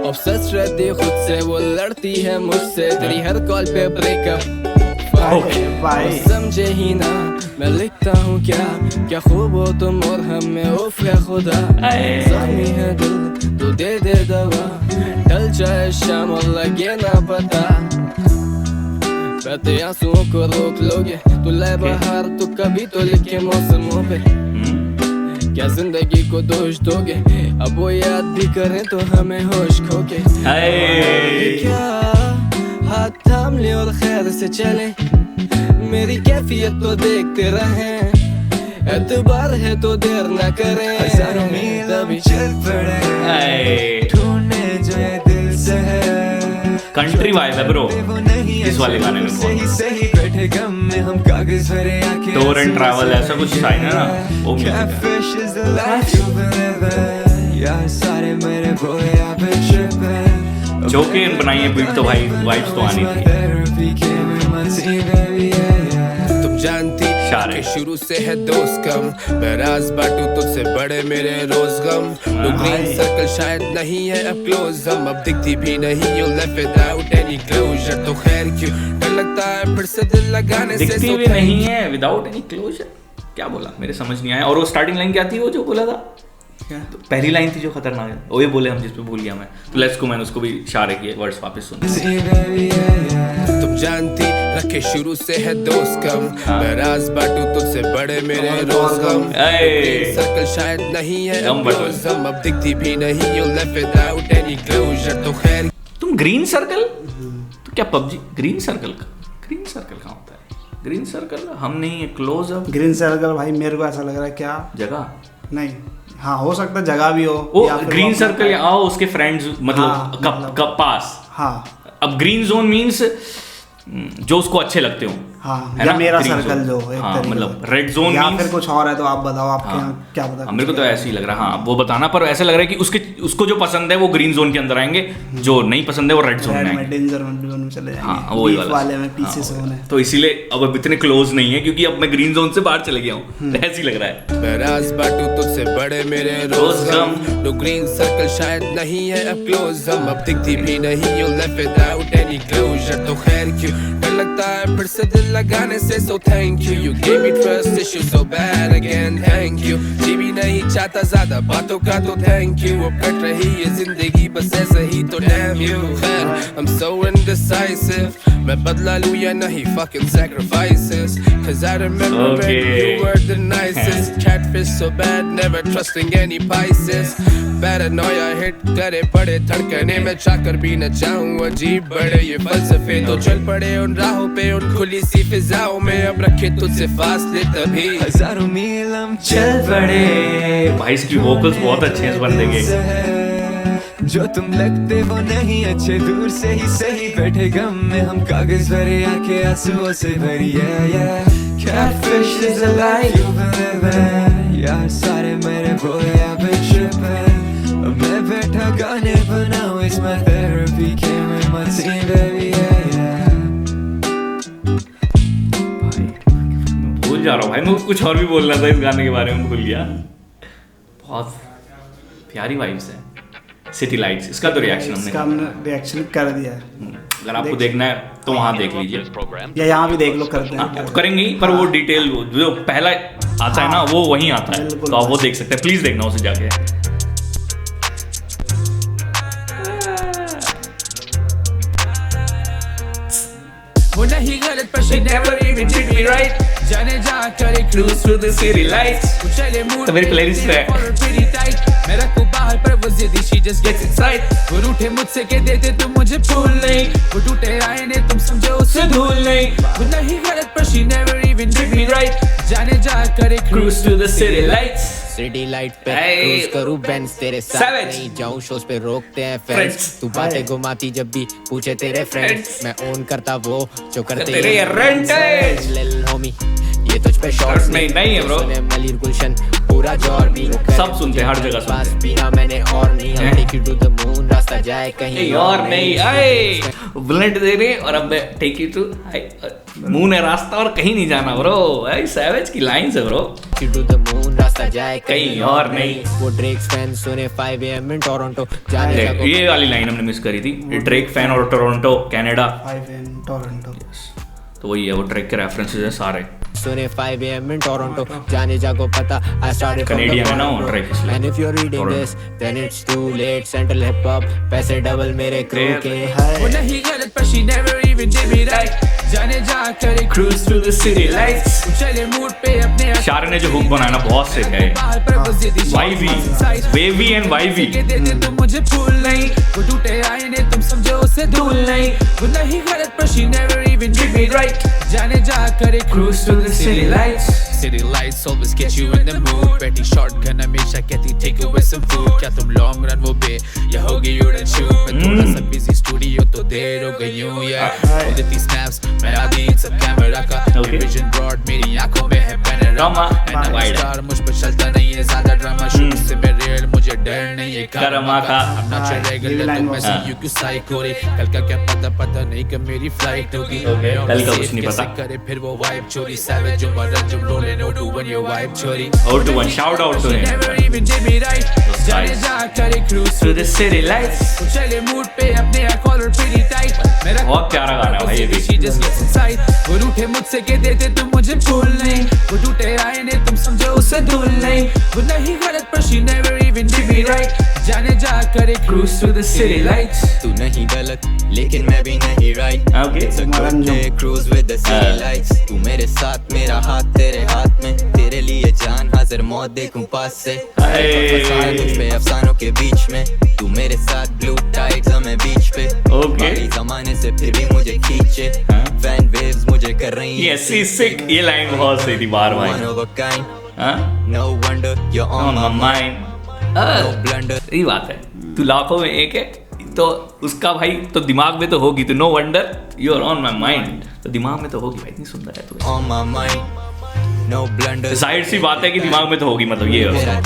obsessed रहती खुद से, वो लड़ती है मुझसे, तेरी हर कॉल पे ब्रेकअप। समझे ही ना मैं लिखता हूँ क्या खूब हो तुम और हम में, उफ है खुदा, जख्मी है दिल तू दे दे दवा, ढल जाए शाम और लगे ना पता, बहते आंसुओं को रोक लोगे, तू ले बाहर तो कभी तो लिखे मौसमों पे, क्या जिंदगी को दोष दोगे, अब वो याद भी करें तो हमें होश खोके, क्या हाथ थाम ले और खैर से चले, मेरी कैफियत तो देखते रहें, एतबार है तो देर न करें, हजारों मील हम चल पड़े ढूंढने जो ये दिल से है। कंट्री वाइब है ब्रो इस वाले गाने में। सही बैठे गम में हम, कागज भरे आंखें टूर एंड ट्रैवल ऐसा कुछ था ना वो म्यूजिक यार सारे मेरे बोले जो के बनाई है बीट, तो भाई वाइब्स तो आनी थी। तुम जानती कि शुरू से है दोस्त कम, मैं राज बांटू तुझसे बड़े मेरे रोज गम, तो ग्रीन सर्कल शायद नहीं है अब क्लोज, हम अब दिखती भी नहीं, you left without any closure, तो खैर क्यों डर लगता है फिर से दिल लगाने से, दिखती भी नहीं है विदाउट एनी क्लोजर। क्या बोला मेरे समझ नहीं आया। और वो स्टार्टिंग लाइन क्या थी वो जो बोला था? तो पहली लाइन थी जो खतरनाक है, वो ये बोले हम जिस पे भूल गया मैं, तो लेट्स गो मैंने उसको भी इशारे किए वर्ड्स वापस सुन। तुम जानती रखे शुरू से है दोस्त कम, मैं राज बांटू तुझसे बड़े मेरे रोज गम, सर्कल शायद नहीं है अब क्लोज, हम अब दिखती भी नहीं, you left without any closure, तो खैर। तुम ग्रीन सर्कल तो क्या पबजी ग्रीन सर्कल कहाँ होता है? ग्रीन सर्कल हम नहीं है क्लोज अप। ग्रीन सर्कल भाई मेरे को ऐसा लग रहा है क्या जगह नहीं, हाँ हो सकता है जगह भी हो, वो ग्रीन सर्कल या आओ उसके फ्रेंड्स मतलब कब पास। हाँ अब ग्रीन जोन मीन्स जो उसको अच्छे लगते हो, हाँ, या मेरा सर्कल जो एक हाँ, मतलब रेड जोन या फिर कुछ और है तो आप बताओ आपके यहाँ क्या पता। मेरे को तो ऐसे ही लग रहा है, हाँ वो बताना, पर ऐसा लग रहा है कि उसको जो पसंद है वो ग्रीन जोन के अंदर आएंगे, जो नहीं पसंद है वो रेड जोन में आएंगे, डेंजर जोन में चले जाएंगे। हाँ वही वाले में पीछे से होने, तो इसीलिए अब इतने क्लोज नहीं है क्योंकि अब मैं ग्रीन जोन से बाहर चले गया हूँ, ऐसे ही लग रहा है। मैं राज बांटू तुझसे बड़े मेरे रोज गम, तो ग्रीन सर्कल शायद नहीं है अब क्लोज, हम अब दिखती भी नहीं, you left without any closure, तो खैर क्यों डर लगता है फिर से दिल लगाने से, so thank you, you gave me trust issues so bad again, thank you, जी भी नहीं चाहता ज्यादा बातों का तो thank you, अब कट रही है जिंदगी बस ऐसे ही तो damn you, खैर I'm so indecisive, मैं बदला लूं या नहीं fucking sacrifices cause I remember when you were the nicest catfish so bad never trusting any Pisces paranoia hit करे पड़े धड़कने में चाहकर भी न चाहूं अजीब बड़े ये फलसफे तो चल पड़े उन राहों पे उन खुली सी फिजाओं में अब रखे तुझसे फासले तभी हजारों मील हम चल पड़े भाई इसकी वोकल्स बहुत अच्छे हैं इस बंदे के जो तुम लगते वो नहीं अच्छे दूर से ही सही बैठे गम में हम कागज भरे आंखें आंसुओं से भरी Catfish is a lie you believe in यार सारे मेरे बोले I've been tripping अब मैं बैठा गाने बनाऊं it's my therapy came in my team baby भूल जा रहा हूँ भाई मैं कुछ और भी बोलना था इस गाने के बारे में भूल गया बहुत प्यारी वाइब्स है सिटी लाइट्स इसका तो हमने रिएक्शन कर दिया है अगर आपको देखना है तो वहाँ देख लीजिए या यहाँ भी देख लो करते हैं तो करेंगे ही पर वो डिटेल जो पहला आता है ना वो वहीं आता है तो आप वो देख सकते हैं प्लीज देखना उसे जाके वो नहीं गलत पर she never even did me right जाने जा करे cruise through the city lights वो चले मूड तो मेरी प्लेलिस्ट है pretty tight मैं रखूं बाहर पर वो जिद्दी she just gets inside वो रूठे मुझसे के देते तुम मुझे भूल नहीं वो टूटे आईने तुम समझो उसे धूल नहीं वो नहीं गलत पर she never even did me right जाने जा करे cruise through the city lights city light पे क्रूज करूं बेंच तेरे साथ नहीं जाऊं शोज पे रोकते हैं फ्रेंड्स तू बातें घुमाती जब भी पूछे तेरे फ्रेंड्स मैं ओन करता वो जो करते तेरे रेंट लिल होमी ये तुझ पे शॉर्ट्स नहीं है ब्रो मलिर गुलशन पूरा जोर भी सब सुनते हर जगह पास पीना मैंने और नहीं हम take you to the moon रास्ता जाए कहीं और नहीं आए बुलेट दे रहे और अब टेक यू टू मून है रास्ता और कहीं नहीं जाना ब्रो भाई सैवेज की लाइंस है ब्रो टू द मून रास्ता जाए कहीं और नहीं वो ड्रेक फैन सुने 5 AM इन टोरंटो जाने का ये वाली लाइन हमने मिस करी थी ड्रेक फैन और टोरंटो कनाडा 5 AM टोरंटो तो वही है वो ड्रेक के रेफरेंसेस हैं सारे सुने 5 AM इन टोरंटो जाने जाको पता I started from Canadian है ना वो ड्रेक इसलिए and if you're reading this then it's too late central hip hop पैसे डबल मेरे क्रू के वो नहीं गलत पर she never even did me right जाने जा करे cruise through the city lights चले मूड पे अपने शार ने जो हुक बनाया ना बहुत सिक है वाईवी वेवी एंड वाईवी देते तुम मुझे भूल नहीं वो टूटे आईने तुम समझो उसे धूल नहीं वो नहीं गलत पर she never even did me right जाने जा करे cruise through the city lights always get you in the mood petty shotgun हमेशा कहती take away some food क्या तुम long run वो बे या होगी you don't shoot मैं थोड़ा सा busy studio तो देर हो गई हूँ यार वो देती snaps मैं आदि इन सब कैमरा का vision broad मेरी आंखों में है panorama मैं वाइड स्टार मुझ पर चलता नहीं है ज्यादा ड्रामा शुरू से मैं real मुझे डर नहीं है कर्मा का I'm not your regular तुम ऐसी you क्यों psycho रे कल का क्या पता नहीं कि मेरी flight होगी कल का कुछ नहीं पता करे फिर वो vibe चोरी savage जो मरन जो रोले no do when your vibe चोरी out to one shout out to him never even did me right जाने जा करे cruise through the city lights चले मूड पे अपने collar pretty tight मेरा बहुत प्यारा गाना है भाई ये भी she just gets inside वो रूठे मुझसे के देते तुम मुझे भूल नहीं वो टूटे आईने तुम समझो उसे धूल नहीं वो नहीं गलत पर she never even did me right जाने जा करे cruise through the city lights तू नहीं गलत लेकिन मैं भी नहीं right okay It's a good day cruise with the city lights तू मेरे साथ मेरा हाथ तेरे हाथ में तेरे लिए जान हाजिर मौत देखूं पास से तुझ पे अफसानों के बीच में तू मेरे साथ ब्लू टाइड्स हमें बीच पे okay जमाने से फिर भी मुझे खींचे फैन वेव्स मुझे कर रही हैं yes he's sick ये लाइन बहुत सही थी बार भाई one of a kind हाँ no wonder you're on my mind no blunder यही बात है तू लाखों में एक है तो उसका भाई तो दिमाग में तो होगी तो no wonder you are on my mind तो दिमाग में तो होगी भाई इतनी सुंदर है तू on my mind no blunder जाहिर सी बात है कि दिमाग में तो होगी मतलब ये है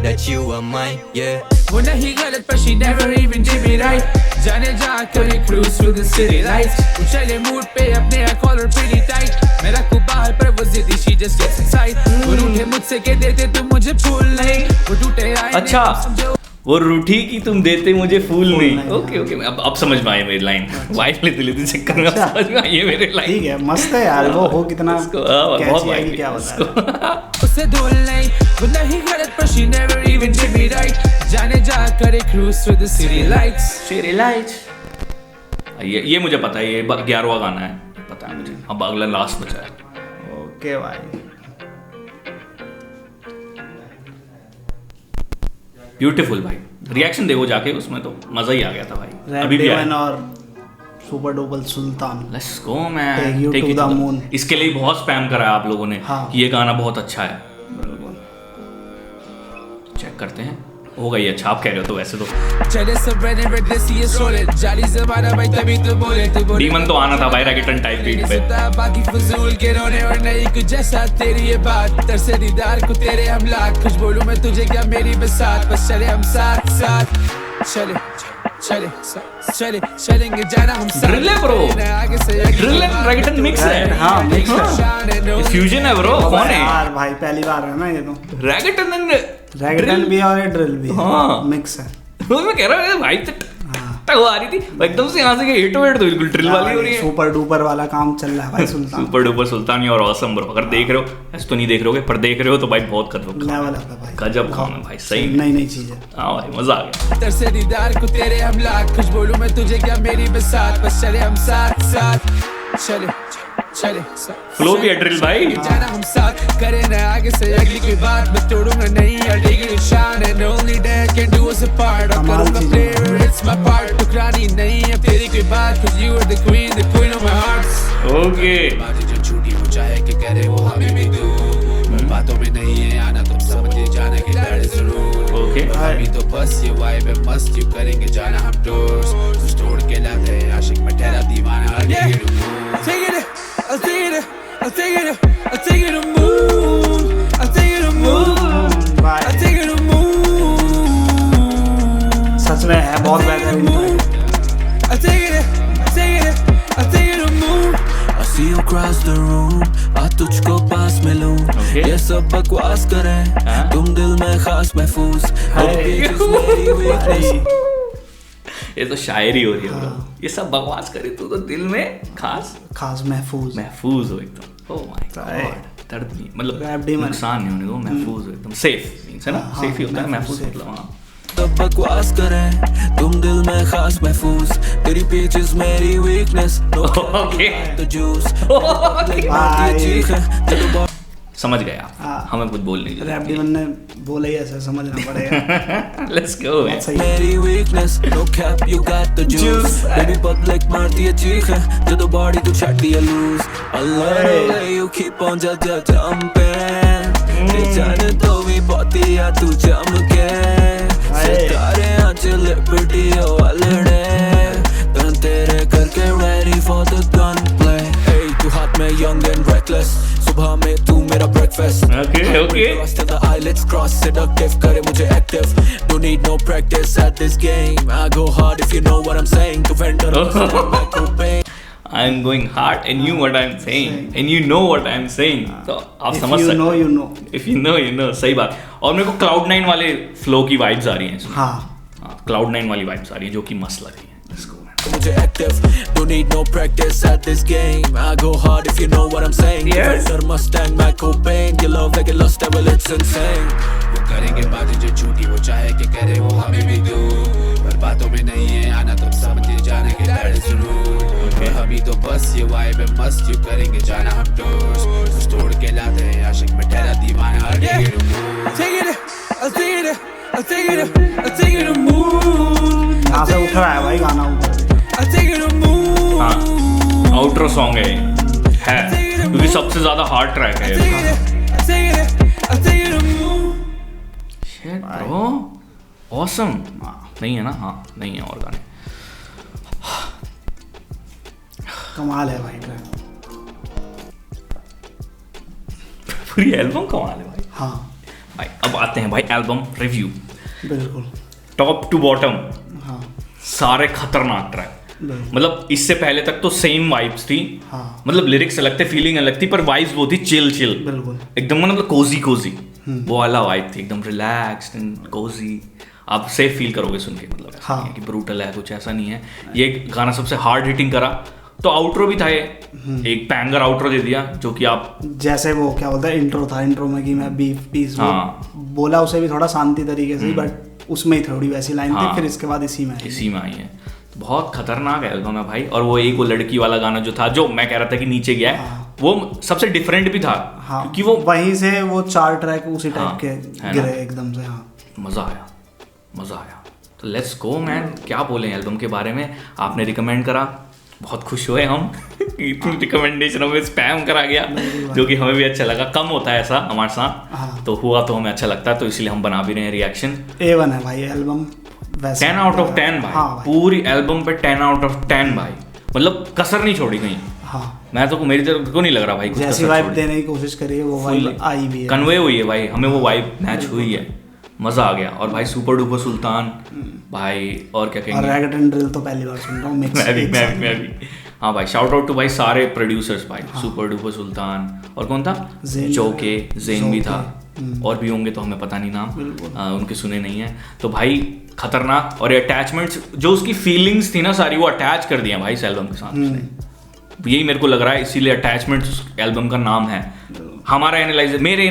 that you are mine yeah वो नहीं गलत पर she never even did me right जाने जा करे cruise through the city lights वो चले मूड पे अपने collar pretty tight मैं रखूं बाहर पर वो जिद्दी she just gets inside वो रूठे मुझसे के देते तुम मुझे भूल नहीं वो टूटे आईने अच्छा वो रूठी की तुम देते मुझे फूल नहीं ओके ओके अब समझ में आई मेरी लाइन वाइफ लेते चक्कर में समझ में आई है मेरी लाइन ठीक है मस्त है यार वो हो कितना बहुत वाइफ क्या बता उसे धूल नहीं वो नहीं गलत पर she never even did me right जाने जा करे cruise through the city lights ये मुझे पता है, ये 11वां गाना है, पता है मुझे। अब अगला लास्ट बचा है। ओके भाई, ब्यूटीफुल भाई, रिएक्शन देखो जाके, उसमें तो मजा ही आ गया था भाई। अभी भी रैप और super duper Sultan, let's go man, Take you to the moon। इसके लिए बहुत स्पैम करा है आप लोगों ने कि ये गाना बहुत अच्छा है। चेक करते हैं, होगा ये अच्छा, आप कह रहे हो तो वैसे तो चले सब रहने बैठे सी सोले जाली ज़माना भाई, तभी तो बोले डीमन तो आना था भाई रैकेटन टाइप बीट पे। बाकी फजूल के रोने और नहीं कुछ जैसा तेरी ये बात, तरसे दीदार को तेरे हम लाख, कुछ बोलूं मैं तुझे क्या मेरी बसात, बस चले हम साथ साथ, चले चले चले चलेंगे जाना हम साथ। ड्रिल है ब्रो, ड्रिल एंड रैकेटन मिक्स है। हाँ मिक्स है, फ्यूजन है ब्रो। कौन है यार भाई, पहली बार है ना ये तो, रैकेटन एंड रैकेटन भी और ड्रिल भी, हाँ मिक्स है। तो मैं कह रहा हूँ भाई वो आ रही थी एकदम से यहाँ से हिट हो तो बिल्कुल ड्रिल वाली हो रही है। सुपर डुपर वाला काम चल रहा है भाई सुल्तान। सुपर डुपर सुल्तान और ऑसम ब्रो, अगर देख रहे हो ऐसे तो नहीं देख रहे हो, पर देख रहे हो तो भाई बहुत लेवल है भाई, गजब काम है भाई, सही नई चीज है। हाँ भाई मजा आ गया। तरसे दीदार को तेरे हम लाख, कुछ बोलूं मैं तुझे क्या मेरी बसात, बस चले हम साथ साथ, चले चले फ्लो भी है ड्रिल भाई, जाना हम साथ, करे ना आगे से अगली कोई बात, मैं तोड़ूंगा नहीं अड़ेगी शान, and only that can do us apart, अब करूंगा player it's my part, टुकरानी नहीं है तेरी कोई बात, cause you are the queen of my heart। Okay बातें जो झूठी हो चाहे कि करे वो हमें भी दूर, बातों में नहीं है आना, तुम समझे जाना कि लड़े जरूर। ओके अभी तो बस ये वाइब है मस्त, यू करेंगे जाना हम टूर्स, कुछ तोड़ के लाते हैं आशिक में ठहरा दीवाना अड़ेगी। I'll take it, I'll take it, I'll take it to moon, I'll take it to moon, I'll take it to moon। सच में है बहुत बेहतरीन track. I'll take it, I'll take it, I'll take it to moon। I see you across the room, आ तुझको पास मिलूं, ये सब बकवास करें, तुम दिल में खास महफूज, ये तो शायरी हो रही है ब्रो, ये सब बकवास करे तू तो दिल में खास महफूज हो एकदम। ओह माय गॉड, दर्द नहीं मतलब नुकसान नहीं होने दो, महफूज हो एकदम, सेफ मींस है ना, सेफ ही होता है महफूज मतलब। हाँ तब बकवास करें, तुम दिल में खास महफूज, तेरी पेजेस मेरी वीकनेस, ओके तो जूस समझ गए आप, हमें कुछ बोल नहीं रैप डीमन ने बोला ही ऐसा, समझना पड़ेगा। लेट्स गो मेरी weakness no cap, you got the juice, baby public मारती है चीखें, जो तो बॉडी तू छाती है loose, Allah you keep on jumping, ये जाने तो भी पौती या तू जम के, सितारे आज लिबर्टी ओ अलड़े, तन तेरे करके ready for the gunplay, hey तू हाथ में young and reckless, सुबह में तू मेरा breakfast, okay cross till the eyelids cross, seductive करे मुझे active, don't need no practice at this game, I go hard if you know what I'm saying, to vendor I'm going hard and you what I'm saying and you know what I'm saying, तो आप समझ सकते हो, you know, if you know you know, सही बात। और मेरे को Cloud9 वाले फ्लो की वाइब्स आ रही हैं इसमें, हाँ Cloud9 वाली वाइब्स आ रही है जो कि मस्त लग रही है। मुझे active, don't need no practice at this game, I go hard if you know what I'm saying, Defender Mustang Mac Cobain, you love like a lust devil it's insane, वो करेंगे बातें जो झूठी वो चाहे कि करे वो हमें भी दूर, पर बातों में नहीं है आना, तुम समझे जाना कि लड़े जरूर, अभी तो बस ये वाइब है मस्त, यू करेंगे जाना हम टूर्स, कुछ तोड़ के लाते हैं आशिक में ठहरा दीवाना अड़ेगी। Take it, I'll take it, I'll take it, I'll take it to moon, यहाँ से उठ रहा है भाई गाना ऊपर, I'll take it to moon, हाँ आउटरो सॉन्ग है क्योंकि सबसे ज्यादा हार्ड ट्रैक है। शिट ब्रो ऑसम, नहीं है ना, हाँ नहीं है और गाने, कमाल है भाई ट्रैक, पूरी एल्बम कमाल है भाई। हाँ भाई अब आते हैं भाई एल्बम रिव्यू, बिल्कुल टॉप टू बॉटम, हाँ सारे खतरनाक ट्रैक, मतलब इससे पहले तक तो सेम वाइब्स थी, हाँ मतलब लिरिक्स अलग थे, फीलिंग अलग थी, पर वाइब्स वो थी चिल बिल्कुल एकदम, मतलब कोजी वो वाला वाइब थी एकदम रिलैक्स्ड एंड कोजी, आप सेफ फील करोगे सुन के, मतलब ऐसा नहीं है कि ब्रूटल है, कुछ ऐसा नहीं है। ये गाना सबसे हार्ड हिटिंग करा, तो आउट्रो भी था ये, एक पैंगर आउट्रो दे दिया जो कि आप जैसे वो क्या बोलता है इंट्रो था, इंट्रो में कि मैं बीफ पीस बोला, उसे भी थोड़ा शांति तरीके से, बट उसमें ही थोड़ी वैसी लाइन थी, फिर इसके बाद इसी में आई है, तो बहुत खतरनाक एल्बम है भाई। और वो एक वो लड़की वाला गाना जो था, जो मैं कह रहा था कि नीचे गया है, वो सबसे डिफरेंट भी था। हाँ, क्योंकि वो वहीं से वो 4 ट्रैक उसी टाइप के गिरे एकदम से। हाँ, मज़ा आया। तो लेट्स गो मैन, क्या बोलें एल्बम के बारे में। आपने रिकमेंड करा, बहुत खुश हुए हम इतनी रिकमेंडेशन हमें स्पैम करा गया, जो कि हमें भी अच्छा लगा। कम होता है ऐसा हमारे साथ, तो हुआ तो हमें अच्छा लगता है, तो इसलिए हम बना भी रहे हैं रिएक्शन। A1 है भाई एल्बम, 10 आउट ऑफ 10 भाई। हाँ, पूरी एल्बम पे 10 आउट ऑफ 10 भाई, मतलब कसर नहीं छोड़ी कहीं। हाँ, मैं तो मेरी तरफ को नहीं लग रहा भाई कुछ जैसी वाइब देने की कोशिश करी है वो वाइब आई भी है, कन्वे हुई है भाई, हमें वो वाइब मैच हुई है, मजा आ गया। और भाई सुपर डुपर सुल्तान भाई, और क्या कहेंगे, और रैगट एंड ड्रिल तो पहली बार सुन रहा हूँ मिक्स। मैं भी हाँ भाई, शाउट आउट टू भाई सारे प्रोड्यूसर्स भाई, सुपर डुपर सुल्तान, और कौन था, जोके, जेन भी था, और भी होंगे तो हमें पता नहीं नाम, उनके सुने नहीं है। तो भाई खतरनाक, और अटैचमेंट्स जो उसकी फीलिंग्स थी ना सारी, वो अटैच कर दिया भाई इस एल्बम के साथ उसने। यही मेरे को लग रहा है, इसीलिए अटैचमेंट्स एल्बम का नाम है। हमारा मेरे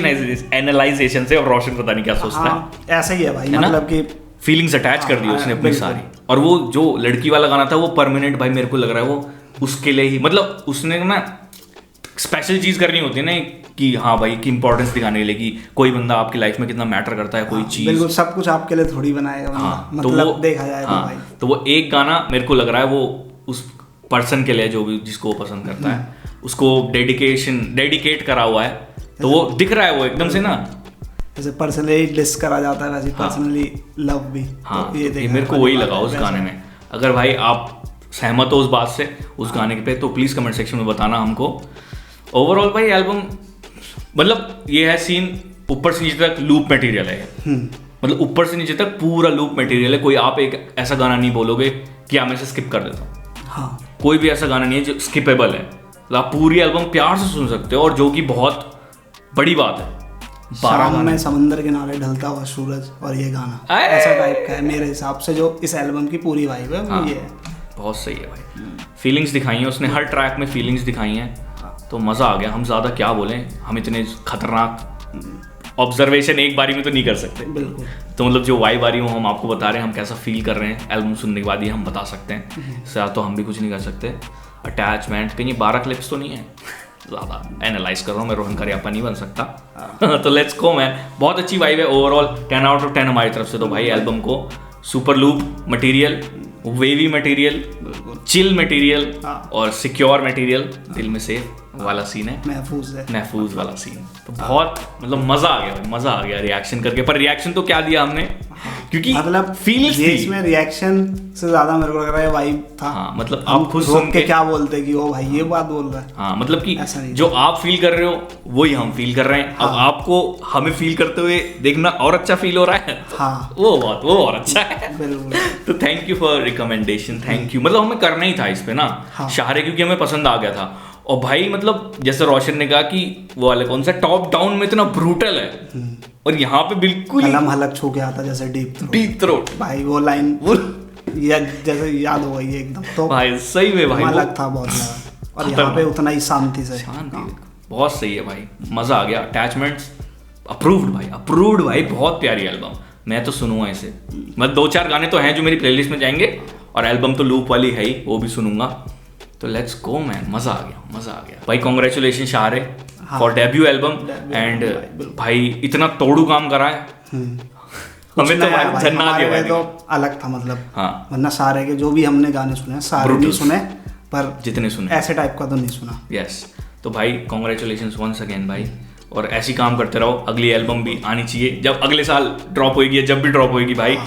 एनालाइजेशन से, और रोशन पता नहीं क्या सोचता है, ऐसा ही है भाई, मतलब कि फीलिंग्स अटैच कर दी उसने अपनी सारी। और वो जो लड़की वाला गाना था वो परमानेंट भाई, मेरे को लग रहा है वो उसके लिए ही, मतलब उसने ना स्पेशल चीज करनी होती है ना, कि हाँ भाई की इंपॉर्टेंस दिखाने के लिए कि कोई बंदा आपकी लाइफ में कितना मैटर करता है, कोई चीज। बिल्कुल, सब कुछ आपके लिए थोड़ी बनाएगा हाँ, मतलब तो वो देखा जाए तो भाई। तो वो एक गाना मेरे को लग रहा है वो उस पर्सन के लिए, जो भी जिसको वो पसंद करता है, उसको डेडिकेट करा हुआ है। तो वो दिख रहा है वो एकदम से ना, जैसे पर्सनली डिस करा जाता है वैसे पर्सनली लव भी। हाँ, तो ये मेरे को वही लगा उस गाने में। अगर भाई आप सहमत हो उस बात से, उस गाने पे, तो प्लीज कमेंट सेक्शन में बताना हमको। ओवरऑल भाई एल्बम, मतलब ये है सीन, ऊपर से नीचे तक लूप मटेरियल है, मतलब ऊपर से नीचे तक पूरा लूप मटेरियल है। कोई आप एक ऐसा गाना नहीं बोलोगे कि मैं इसे स्किप कर देता हूँ। हाँ, कोई भी ऐसा गाना नहीं है जो स्किपेबल है, आप पूरी एल्बम प्यार से सुन सकते हो, और जो कि बहुत बड़ी बात है। 12 में समंदर किनारे ढलता हुआ सूरज, और ये गाना ऐसा टाइप का है मेरे हिसाब से, जो इस एल्बम की पूरी वाइब है वो ये है। बहुत सही है भाई, फीलिंग्स दिखाई हैं उसने, हर ट्रैक में फीलिंग्स दिखाई हैं, तो मज़ा आ गया। हम ज़्यादा क्या बोलें, हम इतने खतरनाक ऑब्जर्वेशन एक बारी में तो नहीं कर सकते। बिल्कुल, तो मतलब जो वाइब आ रही हो हम आपको बता रहे हैं, हम कैसा फील कर रहे हैं एल्बम सुनने के बाद, ये हम बता सकते हैं। इससे तो हम भी कुछ नहीं कर सकते। अटैचमेंट कहीं 12 क्लिप्स तो नहीं है, ज़्यादा एनालाइज कर रहा हूँ मैं, रोहन करियप्पा नहीं बन सकता। तो लेट्स गो मैन, बहुत अच्छी वाइब है ओवरऑल, 10 आउट ऑफ 10 हमारी तरफ से। तो भाई एल्बम को super loop material, wavy material, chill material, और सिक्योर मटेरियल, दिल में सेफ वाला सीन है, महफूज वाला सीन। तो बहुत मतलब मजा आ गया भाई, मजा आ गया रिएक्शन करके। पर रिएक्शन तो क्या दिया हमने, क्योंकि मतलब फीलिंग्स थी इसमें, रिएक्शन से ज्यादा मेरे को लग रहा है वाइब था। हाँ, मतलब आप खुद सुन के क्या बोलते कि ओ भाई ये बात बोल रहा है। हाँ, मतलब कि जो आप फील कर रहे हो वही हम फील कर रहे हैं। अब आपको हमें फील करते हुए देखना और अच्छा फील हो रहा है, हाँ, वो और अच्छा है। तो thank you for recommendation, thank you. मतलब हमें करना ही था इस पे ना, शाहरे, क्योंकि हमें पसंद आ गया था। और भाई मतलब जैसे रोशन ने कहा कि वो वाले कौन सा टॉप डाउन में इतना ब्रूटल है, और यहाँ पे बिल्कुल हलक छू के आता जैसे डीप थ्रोट भाई, वो लाइन वो जैसे याद हो गई एकदम। तो भाई सही में भाई अलग था बहुत ज्यादा, और यहाँ पे उतना ही शांति से, बहुत सही है भाई, मजा आ गया। अटैचमेंट्स अप्रूव्ड भाई, बहुत प्यारी एल्बम। मैं तो सुनूंगा इसे, मतलब 2-4 गाने तो हैं जो मेरी प्लेलिस्ट में जाएंगे, और एल्बम तो लूप वाली है ही, वो भी सुनूंगा। तो लेट्स गो मैन, मजा आ गया भाई। कॉन्ग्रेचुलेशन शाहरे फॉर डेब्यू एल्बम, एंड भाई इतना तोड़ू काम करा है, हमें तो भाई धन्ना दिया तो अलग था मतलब। हाँ, वरना सारे के जो भी हमने गाने सुने, सारे नहीं सुने, पर जितने सुने ऐसे टाइप का तो नहीं सुना। यस, तो भाई कॉन्ग्रेचुलेशन वंस अगेन भाई, और ऐसी काम करते रहो। अगली एल्बम भी आनी चाहिए, जब अगले साल ड्रॉप होगी, जब भी ड्रॉप होगी भाई,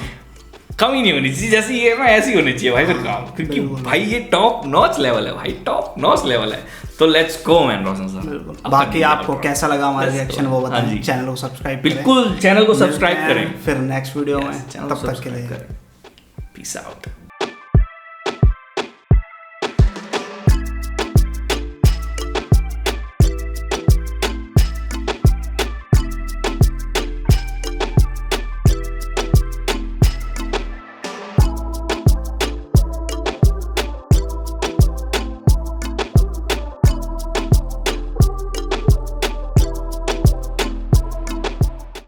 कमी नहीं होनी चाहिए, जैसी ये ना ऐसी होनी चाहिए भाई फिर काम, क्योंकि भाई ये टॉप नॉच लेवल है भाई, टॉप नॉच लेवल है। तो let's go man Roshan sir. बाकी आपको कैसा लगा हमारा रिएक्शन वो बताएं, चैनल को सब्सक्राइब करें, बिल्कुल चैनल को सब्सक्राइब करें, फिर नेक्स्ट वीडियो में, तब तक के लिए पीस आउट।